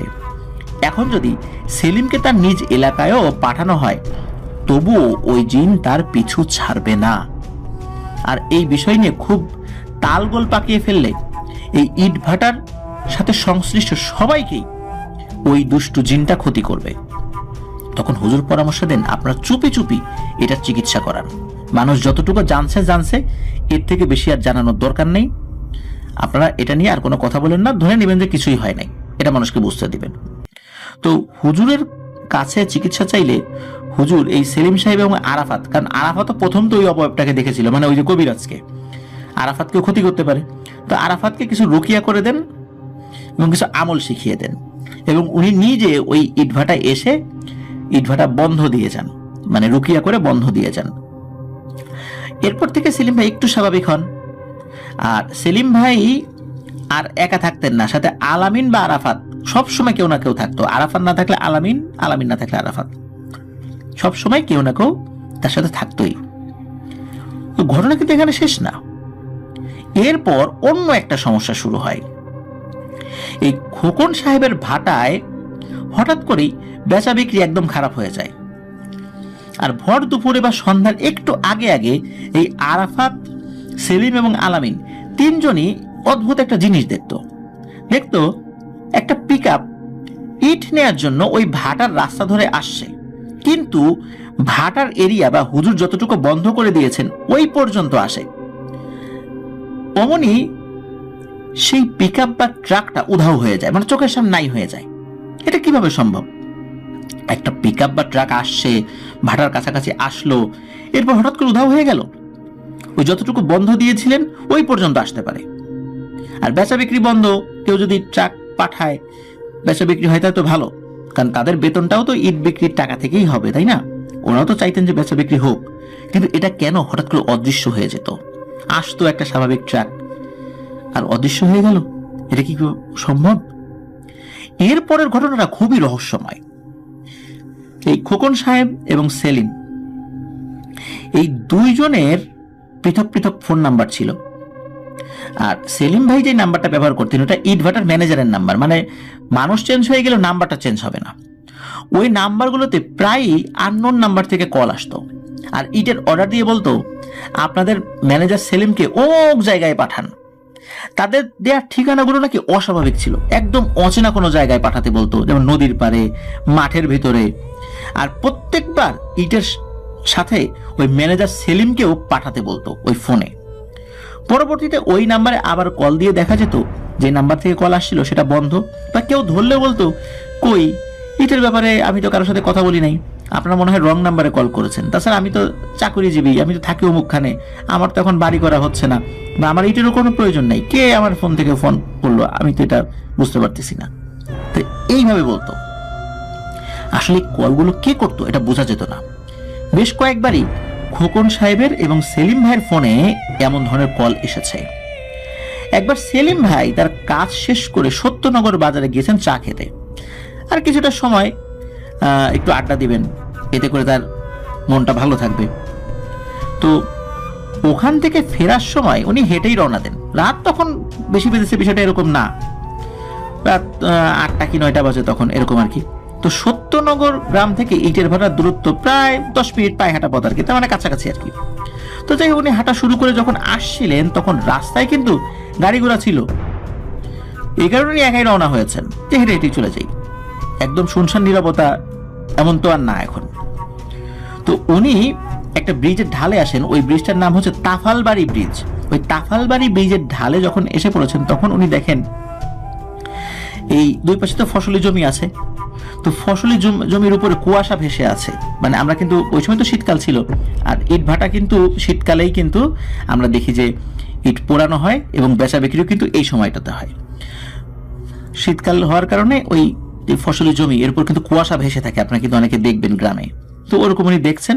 এখন যদি সেলিমকে তার নিজ এলাকায়ও পাঠানো হয়, তবুও ওই জিন তার পিছু ছাড়বে না। আর এই বিষয় নিয়ে খুব তালগোল পাকিয়ে ফেললে এই ইট ভাটার সাথে সংশ্লিষ্ট সবাইকেই ওই দুষ্টু জিনটা ক্ষতি করবে। তখন হুজুর পরামর্শ দেন, আপনারা চুপি চুপি এটার চিকিৎসা করান। মানুষ যতটুকু জানছে এর থেকে বেশি আর জানানোর দরকার নেই। আপনারা এটা নিয়ে আর কোনো কথা বলেন না, ধরে নেবেন যে কিছুই হয় নাই, এটা মানুষকে বুঝতে দিবেন। তো হুজুরের কাছে চিকিৎসা চাইলে হুজুর এই সেলিম সাহেব এবং আরাফাত, কারণ আরাফাত প্রথম তো ওই অবয়বটাকে দেখেছিল, মানে ওই যে কবিরাজকে, আরাফাতকেও ক্ষতি করতে পারে, তো আরাফাতকে কিছু রুকিয়া করে দেন এবং কিছু আমল শিখিয়ে দেন, এবং উনি নিজে ওই ইটভাটা এসে ইটভাটা বন্ধ দিয়ে যান, মানে রুকিয়া করে বন্ধ দিয়ে যান। এরপর থেকে সেলিম ভাই একটু স্বাভাবিক হন। আর সেলিম ভাই আর একা থাকতেন না, সাথে আলামিন বা আরাফাত সবসময় কেউ না কেউ থাকতো। আরাফাত না থাকলে আলামিন, আলামিন না থাকলে আরাফাত, সবসময় কেউ না কেউ তার সাথে থাকতোই। তো ঘটনা কিন্তু এখানে শেষ না। এরপর অন্য একটা সমস্যা শুরু হয়। এই খোকন সাহেবের ভাটায় হঠাৎ করেই বেচা বিক্রি একদম খারাপ হয়ে যায়। আর ভর দুপুরে বা সন্ধ্যার একটু আগে আগে এই আরাফাত, সেলিম এবং আলামিন তিনজনই অদ্ভুত একটা জিনিস দেখতো একটা পিকআপ ইট নেয়ার জন্য ওই ভাটার রাস্তা ধরে আসছে, কিন্তু ভাটার এরিয়া বা হুজুর যতটুকু বন্ধ করে দিয়েছেন ওই পর্যন্ত আসে। অমনি সেই পিকআপ বা ট্রাকটা উধাও হয়ে যায়, মানে চোখের সামনে নাই হয়ে যায়। এটা কিভাবে সম্ভব? একটা পিকআপ বা ট্রাক আসছে, ভাটার কাছাকাছি আসলো, এরপর হঠাৎ করে উধাও হয়ে গেল। ওই যতটুকু বন্ধ দিয়েছিলেন ওই পর্যন্ত আসতে পারে। আর বেচা বিক্রি বন্ধ, কেউ যদি ট্রাক পাঠায় বেচা বিক্রি হয় তাই তো ভালো, কারণ তাদের বেতনটাও তো ইট বিক্রির টাকা থেকেই হবে, তাই না? ওরাও তো চাইতেন যে বেচা বিক্রি হোক। কিন্তু এটা কেন হঠাৎ করে অদৃশ্য হয়ে যেত? আসতো একটা স্বাভাবিক ট্রাক আর অদৃশ্য হয়ে গেল, এটা কি সম্ভব? এরপরের ঘটনাটা খুবই রহস্যময়। এই খোকন সাহেব এবং সেলিম এই দুইজনের পৃথক পৃথক ফোন নাম্বার ছিল। আর সেলিম ভাই যে নাম্বারটা ব্যবহার করতেন ওটা ইটভাটার ম্যানেজারের নাম্বার, মানে মানুষ চেঞ্জ হয়ে গেলেও নাম্বারটা চেঞ্জ হবে না। ওই নাম্বারগুলোতে প্রায়ই আননোন নাম্বার থেকে কল আসতো, আর ইটের অর্ডার দিয়ে বলতো আপনাদের ম্যানেজার সেলিমকে অমুক জায়গায় পাঠান। তাদের দেওয়ার ঠিকানাগুলো নাকি অস্বাভাবিক ছিল, একদম অচেনা কোনো জায়গায় পাঠাতে বলতো, যেমন নদীর পাড়ে, মাঠের ভিতরে। আর প্রত্যেকবার ইটের সাথে ওই ম্যানেজার সেলিমকেও পাঠাতে বলতো ওই ফোনে। পরবর্তীতে ওই নাম্বারে আবার কল দিয়ে দেখা যেত যে নাম্বার থেকে কল আসছিল সেটা বন্ধ, বা কেউ ধরলে বলতো কই ইটের ব্যাপারে আমি তো কারোর সাথে কথা বলি নাই, আপনারা মনে হয় রং নাম্বারে কল করেছেন, তাছাড়া আমি তো চাকরিজীবী, আমি তো থাকি অমুকখানে, আমার তো এখন বাড়ি করা হচ্ছে না, বা আমার ইটেরও কোনো প্রয়োজন নাই, কে আমার ফোন থেকে ফোন করলো আমি তো এটা বুঝতে পারতেছি না। তো এইভাবে বলতো। আসলে কলগুলো কে করতো এটা বোঝা যেত না। বেশ কয়েকবারই খোকন সাহেবের এবং সেলিম ভাইয়ের ফোনে এমন ধরনের কল এসেছে। একবার সেলিম ভাই তার কাজ শেষ করে সত্যনগর বাজারে গিয়েছেন চা খেতে, আর কিছুটা সময় একটু আড্ডা দিবেন, এতে করে তার মনটা ভালো থাকবে। তো ওখান থেকে ফেরার সময় উনি হেঁটেই রওনা দেন। রাত তখন বেশি বেজেছে, বিষয়টা এরকম না, রাত 8টা কি 9টা বাজে তখন, এরকম আর কি। তো সত্যনগর গ্রাম থেকে ইটের ভাটার দূরত্ব প্রায় 10 মিনিট পায়ে হাঁটা পথ আর কি, তার মানে কাছাকাছি আর কি। তো যাই উনি হাঁটা শুরু করে যখন আসছিলেন তখন রাস্তায় কিন্তু গাড়ি ঘোড়া ছিল, এই কারণে উনি একাই রওনা হয়েছেন যে হেঁটে হেঁটে চলে যাই, একদম শুনশান নীরবতা এমন তো আর না এখন। তো উনি একটা ব্রিজের ঢালে আসেন, ওই ব্রিজটার নাম হচ্ছে তাফালবাড়ি ব্রিজ। ওই তাফালবাড়ি ব্রিজের ঢালে যখন এসে পড়েছেন তখন উনি দেখেন এই দুই পাশে তো ফসলি জমি আছে, তো ফসলি জমির উপরে কুয়াশা ভেসে আছে। মানে আমরা কিন্তু ওই সময় তো শীতকাল ছিল, আর ইট ভাটা কিন্তু শীতকালেই কিন্তু আমরা দেখি যে ইট পোড়ানো হয় এবং বেচা বিক্রিও কিন্তু এই সময়টাতে হয়। শীতকাল হওয়ার কারণে ওই ফসলি জমি এর উপর কিন্তু কুয়াশা ভেসে থাকে, আপনারা কিন্তু অনেকে দেখবেন গ্রামে। তো ওরকম উনি দেখছেন।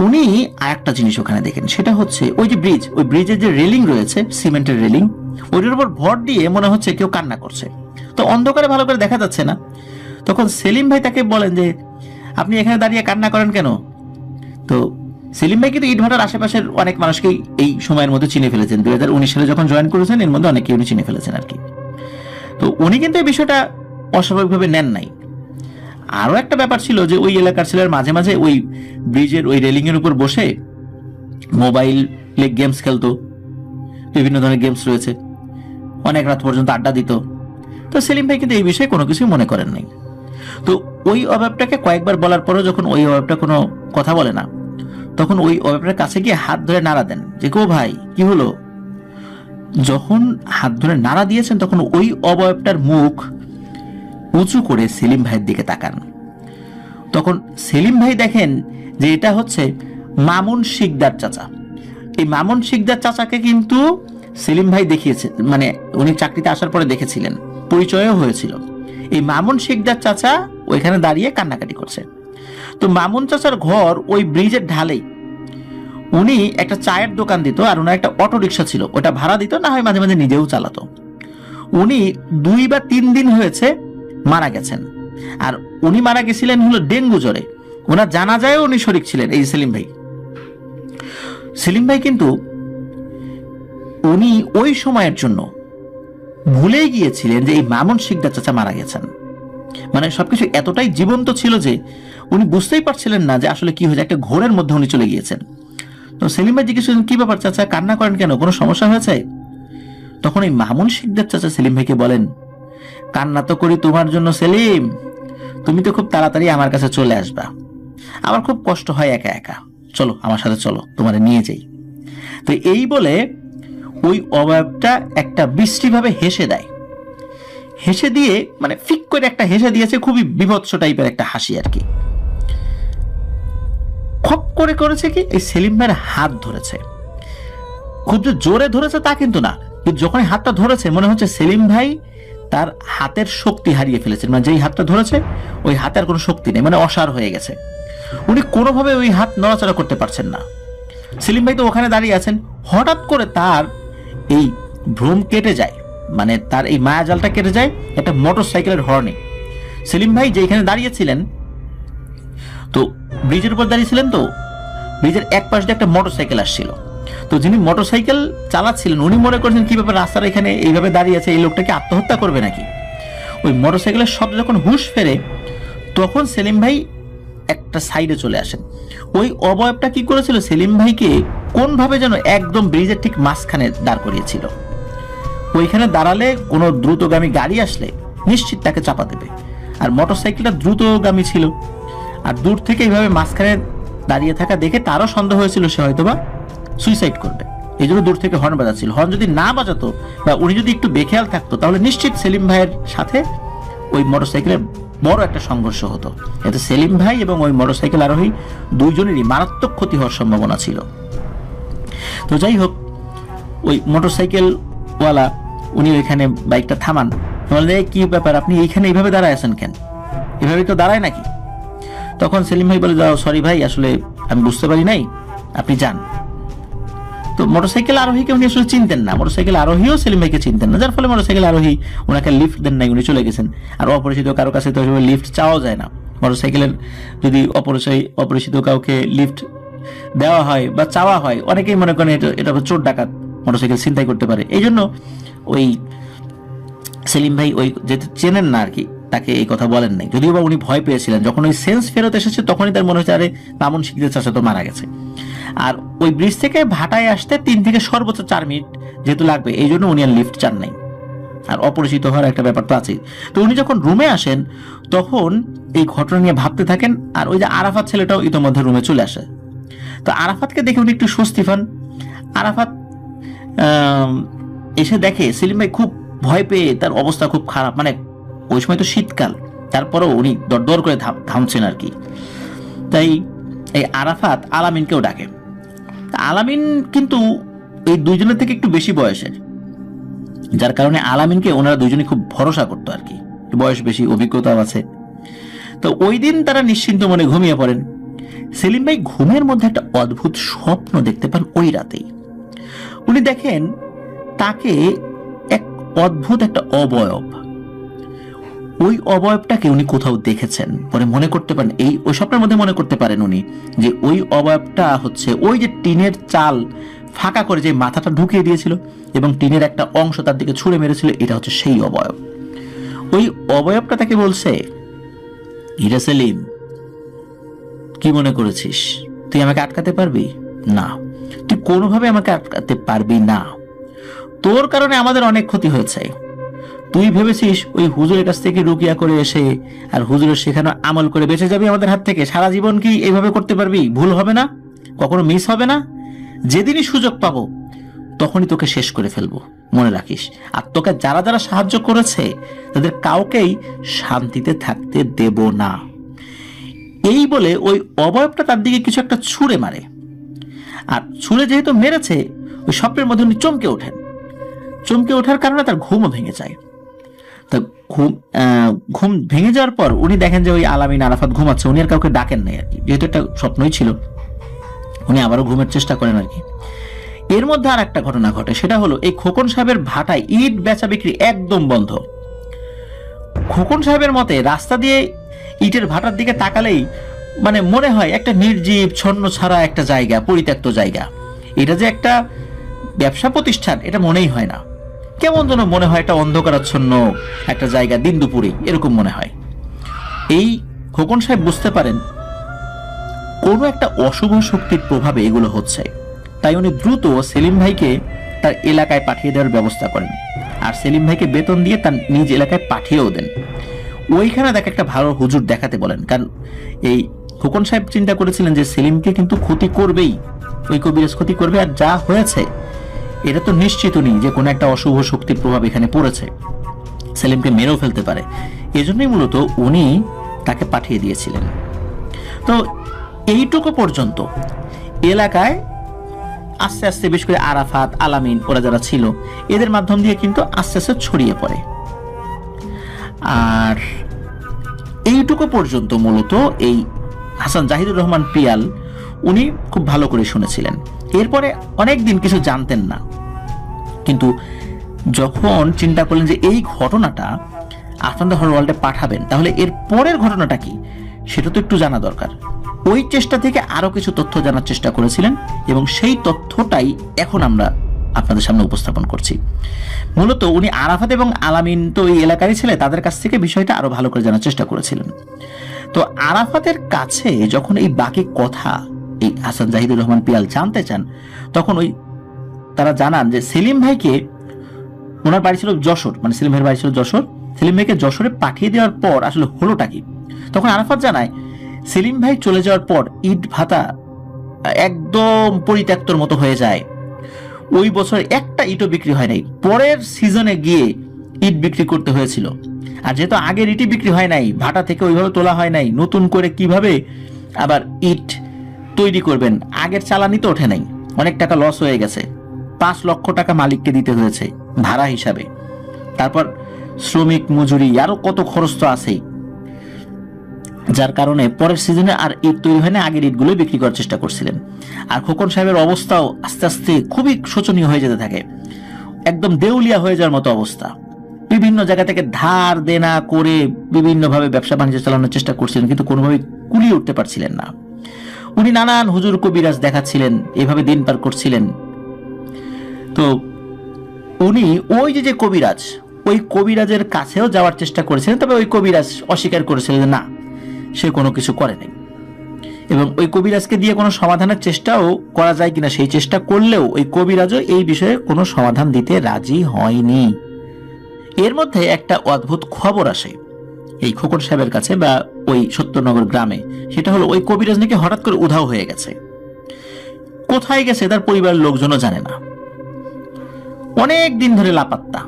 উনি আর একটা জিনিস ওখানে দেখেন, সেটা হচ্ছে ওই যে ব্রিজ, ওই ব্রিজের যে রেলিং রয়েছে, সিমেন্টের রেলিং, ওইটার উপর ভর দিয়ে মনে হচ্ছে কেউ কান্না করছে। তো অন্ধকারে ভালো করে দেখা যাচ্ছে না। তখন সেলিম ভাই তাকে বলেন যে আপনি এখানে দাঁড়িয়ে কান্না করেন কেন? তো সেলিম ভাই কিন্তু ইটভাটার আশেপাশের অনেক মানুষকেই এই সময়ের মধ্যে চিনে ফেলেছেন, 2019 সালে যখন জয়েন করেছেন এর মধ্যে অনেকেই উনি চিনে ফেলেছেন আর কি। তো উনি কিন্তু এই বিষয়টা অস্বাভাবিকভাবে নেন নাই। আরো একটা ব্যাপার ছিল যে ওই এলাকার ছেলের মাঝে মাঝে ওই ব্রিজের ওই রেলিং এর উপর বসে মোবাইলে গেমস খেলতো, বিভিন্ন ধরনের গেমস রয়েছে, অনেক রাত পর্যন্ত আড্ডা দিত। তো সেলিম ভাই কিন্তু এই বিষয়ে কোনো কিছু মনে করেন নাই। তো ওই অভাবটাকে কয়েকবার বলার পরেও যখন ওই অভাবটা কোনো কথা বলে না, তখন ওই অভাবটার কাছে গিয়ে হাত ধরে নাড়া দেন যে কো ভাই কি হলো। যখন হাত ধরে নাড়া দিয়েছেন তখন ওই অবয়বটার মুখ উঁচু করে সেলিম ভাইয়ের দিকে তাকান। তখন সেলিম ভাই দেখেন যে এটা হচ্ছে মামুন শিকদার চাচা। এই মামুন শিকদার চাচাকে কিন্তু সেলিম ভাই দেখিয়েছে, মানে উনি চাকরিতে আসার পরে দেখেছিলেন, পরিচয়ও হয়েছিল। এই মামুন শিকদার চাচা ওইখানে দাঁড়িয়ে কান্নাকাটি করছে। তো মামুন চাচার ঘর ওই ব্রিজের ঢালেই। উনি একটা চায়ের দোকান দিত, আর ওনার একটা অটো রিক্সা ছিল, ওটা ভাড়া দিত, না হয় মাঝে মাঝে নিজেও চালাতো। উনি 2 বা 3 দিন হয়েছে মারা গেছেন, আর উনি মারা গেছিলেন হলো ডেঙ্গু জ্বরে। ওনার জানাজায়ও উনি শরীক ছিলেন। এই সেলিম ভাই, সেলিম ভাই কিন্তু উনি ওই সময়ের জন্য ভুলেই গিয়েছিলেন যে এই মামুন শিকদার চাচা মারা গেছেন। মানে সবকিছু এতটাই জীবন্ত ছিল যে উনি বুঝতেই পারছিলেন না যে আসলে কি হয়েছে, একটা ঘোরের মধ্যে উনি চলে গিয়েছেন। তো সেলিম ভাই জিজ্ঞেস করলেন কি ব্যাপার চাচা, কান্না করেন কেন, কোনো সমস্যা হয়েছে? তখন এই মামুন শিকদার চাচা সেলিম ভাইকে বলেন, কান্না তো করি তোমার জন্য সেলিম, তুমি তো খুব তাড়াতাড়ি আমার কাছে চলে আসবা, আমার খুব কষ্ট হয় একা একা, চলো আমার সাথে চলো, তোমার নিয়ে যাই। তো এই বলে ওই অবয়বটা একটা বিশ্রীভাবে হেসে দেয়। হেসে দিয়ে মানে ফিক করে একটা হেসে দিয়েছে, খুবই বিভৎস টাইপের একটা হাসি আর কি। খপ করে করেছে কি, এই সেলিম ভাইয়ের হাত ধরেছে। খুব যে জোরে ধরেছে তা কিন্তু না, কিন্তু যখন হাতটা ধরেছে মনে হচ্ছে সেলিম ভাই তার হাতের শক্তি হারিয়ে ফেলেছেন। মানে যেই হাতটা ধরেছে ওই হাতে আর কোনো শক্তি নেই, মানে অসাড় হয়ে গেছে। উনি কোনোভাবে ওই হাত নড়াচড়া করতে পারছেন না। সেলিম ভাই তো ওখানে দাঁড়িয়ে আছেন। হঠাৎ করে তার এই ভ্রম কেটে যায়, মানে তার এই মায়াজালটা কেটে যায় একটা মোটর সাইকেলের হর্নে। সেলিম ভাই যেখানে দাঁড়িয়েছিলেন, তো ব্রিজের উপর দাঁড়িয়েছিলেন, তো ব্রিজের এক পাশ দিয়ে একটা মোটর সাইকেল আসছিল। তো যিনি মোটর সাইকেল চালাচ্ছিলেন উনি মনে করছেন কি ব্যাপার, রাস্তার এখানে এইভাবে দাঁড়িয়ে আছে, এই লোকটাকে আত্মহত্যা করবে নাকি। ওই মোটর সাইকেলের শব্দ যখন হুঁশ ফেরে তখন সেলিম ভাই একটা সাইডে চলে আসেন। ওই অবয়বটা কি করেছিল, সেলিম ভাইকে কোনভাবে যেন একদম ব্রিজের ঠিক মাঝখানে দাঁড় করিয়েছিল। ওইখানে দাঁড়ালে কোনো দ্রুতগামী গাড়ি আসলে নিশ্চিত তাকে চাপা দেবে। আর মোটরসাইকেলটা দ্রুতগামী ছিল, আর দূর থেকে এইভাবে মাঝখানে দাঁড়িয়ে থাকা দেখে তারও সন্দেহ হয়েছিল সে হয়তোবা সুইসাইড করবে। এই জন্য দূর থেকে হর্ন বাজাচ্ছিল। হর্ন যদি না বাজাতো বা উনি যদি একটু বেখেয়াল থাকতো তাহলে নিশ্চিত সেলিম ভাইয়ের সাথে ওই মোটরসাইকেলের বড় একটা সংঘর্ষ হতো। এতে সেলিম ভাই এবং ওই মোটরসাইকেল আরোহী দুইজনেরই মারাত্মক ক্ষতি হওয়ার সম্ভাবনা ছিল। তো যাই হোক, ওই মোটরসাইকেলওয়ালা উনি ওইখানে বাইকটা থামান, বললে কি ব্যাপার, আপনি এইখানে এইভাবে দাঁড়ায় আছেন কেন, এভাবে তো দাঁড়ায় নাকি? তখন সেলিম ভাই বলে, যাও সরি ভাই, আসলে আমি বুঝতে পারি নাই, আপনি যান। তো মোটরসাইকেল আরোহীকে উনি আসলে চিনতেন না, মোটরসাইকেল আরোহীও সেলিম ভাইকে চিনতেন না, যার ফলে মোটরসাইকেল আরোহী ওনাকে লিফট দেন নাই, উনি চলে গেছেন। আর অপরিচিত কারো কাছে তো লিফট চাওয়া যায় না। মোটরসাইকেলের যদি অপরিচিত কাউকে লিফট দেওয়া হয় বা চাওয়া হয়, অনেকেই মনে করেন এটা চোর ডাকাত মোটরসাইকেল ছিনতাই করতে পারে। এই জন্য ওই সেলিম ভাই ওই যেহেতু চেনেন না আর কি, তাকে এই কথা বলেন নাই। যদিও বা উনি ভয় পেয়েছিলেন, যখন ওই সেন্স ফেরত এসেছে তখনই তার মনে হচ্ছে আরে মামুন শিকদার চাচা তো মারা গেছে। আর ওই ব্রিজ থেকে ভাটায় আসতে 3 থেকে সর্বোচ্চ 4 মিনিট যেহেতু লাগবে, এই জন্য উনি আর লিফট চান নাই। আর অপরিচিত হওয়ার একটা ব্যাপার তো আছেই। তো উনি যখন রুমে আসেন তখন এই ঘটনা নিয়ে ভাবতে থাকেন। আর ওই যে আরাফাত ছেলেটাও ইতোমধ্যে রুমে চলে আসে। তো আরাফাতকে দেখে উনি একটু স্বস্তি পান। আরাফাত এসে দেখে সেলিম ভাই খুব ভয় পেয়ে, তার অবস্থা খুব খারাপ, মানে ওই সময় তো শীতকাল, তারপরেও উনি দরদর করে থামছেন আর কি। তাই এই আরাফাত আলামিনকেও ডাকে। আলামিন কিন্তু এই দুইজনের থেকে একটু বেশি বয়সের, যার কারণে আলামিনকে ওনারা দুইজনে খুব ভরসা করতো আর কি, বয়স বেশি, অভিজ্ঞতাও আছে। তো ওই দিন তারা নিশ্চিন্ত মনে ঘুমিয়ে পড়েন। সেলিম ভাই ঘুমের মধ্যে একটা অদ্ভুত স্বপ্ন দেখতে পান ওই রাতেই। উনি দেখেন তাকে এক অদ্ভুত একটা অবয়ব, ওই অবয়বটাকে উনি কোথাও দেখেছেন। পরে মনে করতে পারেন, ওই স্বপ্নের মধ্যে মনে করতে পারেন উনি যে ওই অবয়বটা হচ্ছে ওই যে টিনের চাল ফাঁকা করে যে মাথাটা ঢুকিয়ে দিয়েছিল এবং টিনের একটা অংশ তার দিকে ছুঁড়ে মেরেছিল, এটা হচ্ছে সেই অবয়ব। ওই অবয়বটা তাকে বলছে, ইরা সেলিম, কি মনে করেছিস তুই আমাকে আটকাতে পারবি না? তুই কোনোভাবে আমাকে আটকাতে পারবি না। তোর কারণে আমাদের অনেক ক্ষতি হয়েছে। তুই ভেবেছিস ওই হুজুরের কাছ থেকে রুকিয়া করে এসে আর হুজুরের শেখানো আমল করে বেঁচে যাবি আমাদের হাত থেকে? সারা জীবন কি এইভাবে করতে পারবি? ভুল হবে না, কখনো মিস হবে না। যেদিনই সুযোগ পাবো তখনই তোকে শেষ করে ফেলবো, মনে রাখিস। আর তোকে যারা যারা সাহায্য করেছে তাদের কাউকেই শান্তিতে থাকতে দেব না। এই বলে ওই অবয়বটা তার দিকে কিছু একটা ছুঁড়ে মারে। আর ছুঁড়ে যেহেতু মেরেছে, ওই স্বপ্নের মধ্যে উনি চমকে ওঠেন। চমকে ওঠার কারণে তার ঘুমও ভেঙে যায়। তা ঘুম ভেঙে যাওয়ার পর উনি দেখেন যে ওই আলামিন আরাফাত ঘুমাচ্ছে, উনি আর কাউকে ডাকেন নাই আর কি, যেহেতু একটা স্বপ্নই ছিল। উনি আবারও ঘুমের চেষ্টা করেন আর কি। এর মধ্যে আর একটা ঘটনা ঘটে, সেটা হলো এই খোকন সাহেবের ভাটায় ইট বেচা বিক্রি একদম বন্ধ। খোকন সাহেবের মতে রাস্তা দিয়ে ইটের ভাটার দিকে তাকালেই মানে মনে হয় একটা নির্জীব ছন্ন ছাড়া একটা জায়গা, পরিত্যক্ত জায়গা। এটা যে একটা ব্যবসা প্রতিষ্ঠান এটা মনেই হয় না, কেমন যেন মনে হয় একটা অন্ধকারাচ্ছন্ন একটা জায়গা, দিন দুপুরে এরকম মনে হয়। এই খোকন সাহেব বুঝতে পারেন কোনো একটা অশুভ শক্তির প্রভাবে এগুলো হচ্ছে। তাই উনি দ্রুত সেলিম ভাইকে তার এলাকায় পাঠিয়ে দেওয়ার ব্যবস্থা করেন। আর সেলিম ভাইকে বেতন দিয়ে তার নিজ এলাকায় পাঠিয়েও দেন। ওইখানে দেখে একটা ভালো হুজুর দেখাতে বলেন, কারণ এই খোকন সাহেব চিন্তা করেছিলেন যে সেলিমকে কিন্তু ক্ষতি করবেই, ওই কবিরাজ ক্ষতি করবে। আর যা হয়েছে এটা তো নিশ্চিত নেই যে কোনো একটা অশুভ শক্তির প্রভাব এখানে পড়েছে, সেলিমকে মেরেও ফেলতে পারে। এজন্যই মূলত উনি তাকে পাঠিয়ে দিয়েছিলেন। তো এইটুকু পর্যন্ত এলাকায় আস্তে আস্তে বেশ করে আরাফাত, আলামিন ওরা যারা ছিল এদের মাধ্যম দিয়ে কিন্তু আস্তে আস্তে ছড়িয়ে পড়ে। আর এইটুকু পর্যন্ত মূলত এই হাসান জাহিদুর রহমান পিয়াল উনি খুব ভালো করে শুনেছিলেন। এরপরে অনেক দিন কিছু জানতেন না, কিন্তু যখন চিন্তা করলেন যে এই ঘটনাটা আপনাদের হল ওয়ার্ল্ডে পাঠাবেন, তাহলে এর পরের ঘটনাটা কি সেটা তো একটু জানা দরকার। ওই চেষ্টা থেকে আরো কিছু তথ্য জানার চেষ্টা করেছিলেন এবং সেই তথ্যটাই এখন আমরা আপনাদের সামনে উপস্থাপন করছি। মূলত উনি আরাফাত এবং আলামিন তো ওই এলাকারই ছেলে, তাদের কাছ থেকে বিষয়টা আরো ভালো করে জানার চেষ্টা করেছিলেন। তো আরাফাতের কাছে যখন এই বাকি কথা এই হাসান জাহিদুর রহমান পিয়াল জানতে চান, তখন তারা জানান যে সেলিম ভাইকে, ওনার বাড়ি ছিল যশোর, মানে সেলিম ভাইয়ের বাড়ি ছিল যশোর, সেলিম ভাইকে যশোরে পাঠিয়ে দেওয়ার পর আসলে হলোটা কি। তখন আরাফাত জানায় সেলিম ভাই চলে যাওয়ার পর ইট ভাতা একদম পরিত্যক্তর মতো হয়ে যায়। ওই বছর একটা ইটও বিক্রি হয় নাই, পরের সিজনে গিয়ে ইট বিক্রি করতে হয়েছিল। আর যেহেতু আগের ইটই বিক্রি হয় নাই, ভাটা থেকে ওইভাবে তোলা হয় নাই, নতুন করে কিভাবে আবার ইট তৈরি করবেন, আগের চালানি তো ওঠে নাই, অনেক টাকা লস হয়ে গেছে। 5 লক্ষ টাকা মালিককে দিতে হয়েছে ভাড়া হিসাবে, তারপর শ্রমিক মজুরি, আরো কত খরচ তো আছেই, যার কারণে পরের সিজনে আর ইট তৈরি হয় না, আগের ইটগুলো বিক্রি করার চেষ্টা করছিলেন। আর খোকন সাহেবের অবস্থাও আস্তে আস্তে খুবই শোচনীয় হয়ে যেতে থাকে, একদম দেউলিয়া হয়ে যাওয়ার মতো অবস্থা। বিভিন্ন জায়গা থেকে ধার দেনা করে বিভিন্নভাবে ব্যবসা বাণিজ্য চালানোর চেষ্টা করছিলেন, কিন্তু কোনোভাবেই কুলিয়ে উঠতে পারছিলেন না। উনি নানান হুজুর কবিরাজ দেখাচ্ছিলেন, এভাবে দিন পার করছিলেন। তো উনি ওই যে কবিরাজ, ওই কবিরাজের কাছেও যাওয়ার চেষ্টা করেছিলেন, তবে ওই কবিরাজ অস্বীকার করেছিলেন না, সে কোনো কিছু করে নাই। এবং ওই কবিরাজকে দিয়ে কোনো সমাধানের চেষ্টাও করা যায় কিনা সেই চেষ্টা করলেও ওই কবিরাজও এই বিষয়ে কোনো সমাধান দিতে রাজি হয়নি। এর মধ্যে একটা অদ্ভুত খবর আসে এই খোকন সাহেবের কাছে বা ওই সত্যনগর গ্রামে, সেটা হলো ওই কবিরাজ নাকি হঠাৎ করে উধাও হয়ে গেছে। কোথায় গেছে তার পরিবারের লোকজনও জানে না, অনেক দিন ধরে লাপাত্তা,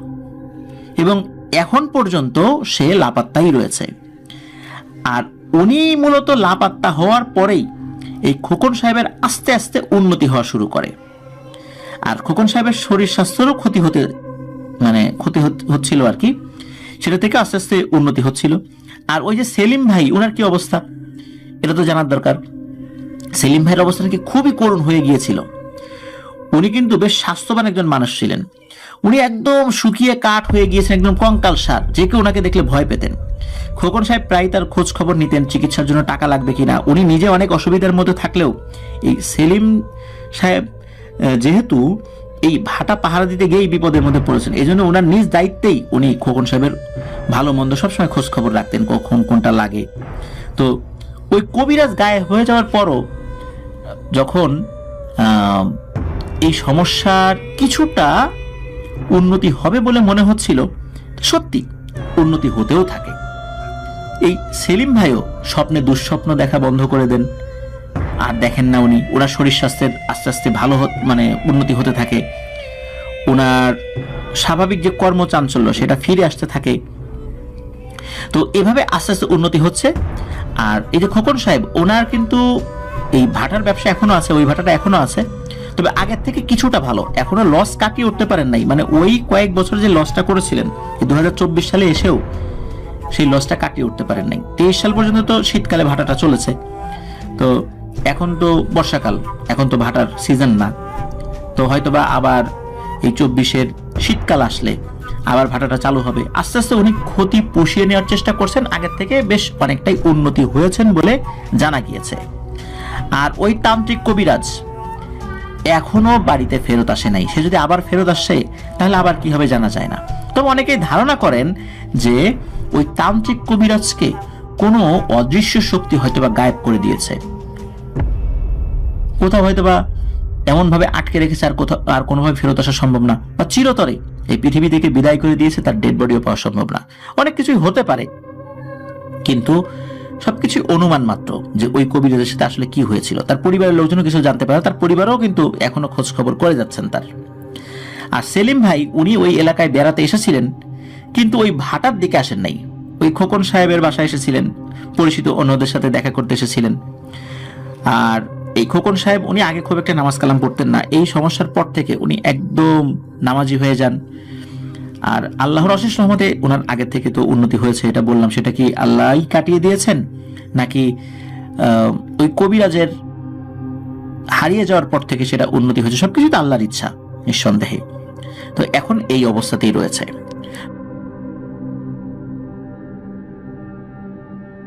এবং এখন পর্যন্ত সে লাপাত্তাই রয়েছে। আর উনি মূলত লাপাত্তা হওয়ার পরেই এই খোকন সাহেবের আস্তে আস্তে উন্নতি হওয়া শুরু করে। আর খোকন সাহেবের শরীর স্বাস্থ্যেরও ক্ষতি হচ্ছিল আর কি, সেটা থেকে আস্তে আস্তে উন্নতি হচ্ছিল। আর ওই যে সেলিম ভাই, ওনার কি অবস্থা এটা তো জানার দরকার। সেলিম ভাইয়ের অবস্থা নাকি খুবই করুণ হয়ে গিয়েছিল। উনি কিন্তু বেশ স্বাস্থ্যবান একজন মানুষ ছিলেন, উনি একদম শুকিয়ে কাঠ হয়ে গিয়েছেন, একদম কঙ্কাল সার, যে কেউ ওনাকে দেখলে ভয় পেতেন। খোকন সাহেব প্রায় তার খোঁজ খবর নিতেন, চিকিৎসার জন্য টাকা লাগবে কিনা। উনি নিজে অনেক অসুবিধার মধ্যে থাকলেও এই সেলিম সাহেব যেহেতু এই ভাটা পাহারা দিতে গিয়েই বিপদের মধ্যে পড়েছেন, এই জন্য ওনার নিজ দায়িত্বেই উনি খোকন সাহেবের ভালো মন্দ সবসময় খোঁজ খবর রাখতেন, কখন কোনটা লাগে। তো ওই কবিরাজ গায়েব হয়ে যাওয়ার পরও যখন এই সমস্যার কিছুটা উন্নতি হবে বলে মনে হচ্ছিল, সত্যি উন্নতি হতেও থাকে। এই সেলিম ভাইও স্বপ্নে দুঃস্বপ্ন দেখা বন্ধ করে দেন, আর দেখেন না উনি, ওনার শরীর স্বাস্থ্যের আস্তে আস্তে ভালো উন্নতি হতে থাকে, ওনার স্বাভাবিক যে কর্মচাঞ্চল্য সেটা ফিরে আসতে থাকে। তো এভাবে আস্তে আস্তে উন্নতি হচ্ছে। আর এই যে খোকন সাহেব, ওনার কিন্তু এই ভাটার ব্যবসা এখনো আছে, ওই ভাটাটা এখনো আছে, তবে আগের থেকে কিছুটা ভালো, এখনো লস কাটিয়ে উঠতে পারেন নাই। মানে ওই কয়েক বছর যে লসটা করেছিলেন 2024 সালে এসেও সেই লসটা কাটিয়ে উঠতে পারেন নাই। 23 সাল পর্যন্ত তো শীতকালে ভাটাটা চলেছে, তো এখন তো বর্ষাকাল, এখন তো ভাটার সিজন না, তো হয়তোবা আবার এই 24-এর শীতকাল আসলে আবার ভাটাটা চালু হবে। আস্তে আস্তে উনি ক্ষতি পুষিয়ে নেওয়ার চেষ্টা করছেন, আগের থেকে বেশ অনেকটাই উন্নতি হয়েছেন বলে জানা গিয়েছে। আর ওই তান্ত্রিক কবিরাজ এখনো বাড়িতে ফেরত আসে নাই, সে যদি আবার ফেরত আসে তাহলে আবার কি হবে জানা যায় না। তবে অনেকেই ধারণা করেন যে ওই তান্ত্রিক কবিরাজকে কোনো অদৃশ্য শক্তি হয়তোবা গায়েব করে দিয়েছে, কোথাও হয়তোবা এমন ভাবে আটকে রেখেছে আর কোনোভাবে ফেরত আসা সম্ভব না, বা চিরতরে এই পৃথিবী থেকে বিদায় করে দিয়েছে, তার ডেড বডিও পাওয়া সম্ভব না। অনেক কিছুই হতে পারে, কিন্তু সবকিছু অনুমান মাত্র যে ওই কবিরাজের সাথে আসলে কি হয়েছিল। তার পরিবারের লোকজনও কিছু জানতে পারে, তার পরিবারও কিন্তু এখনো খোঁজ খবর করে যাচ্ছেন তার। আর সেলিম ভাই, উনি ওই এলাকায় বেড়াতে এসেছিলেন, কিন্তু ওই ভাটার দিকে আসেন নাই, ওই খোকন সাহেবের বাসায় এসেছিলেন, পরিচিত অন্যদের সাথে দেখা করতে এসেছিলেন। আর এই খোকন সাহেব, উনি আগে খুব একটা নামাজ কালাম পড়তেন না, এই সমস্যার পর থেকে উনি একদম নামাজি হয়ে যান। আর আল্লাহর অশেষ রহমতে ওনার আগে থেকে তো উন্নতি হয়েছে, এটা বললাম, সেটা কি আল্লাহই কাটিয়ে দিয়েছেন নাকি ওই কবিরাজের হারিয়ে যাওয়ার পর থেকে সেটা উন্নতি হয়েছে, সবকিছু তো আল্লাহর ইচ্ছা নিঃসন্দেহে। তো এখন এই অবস্থাতেই রয়েছে।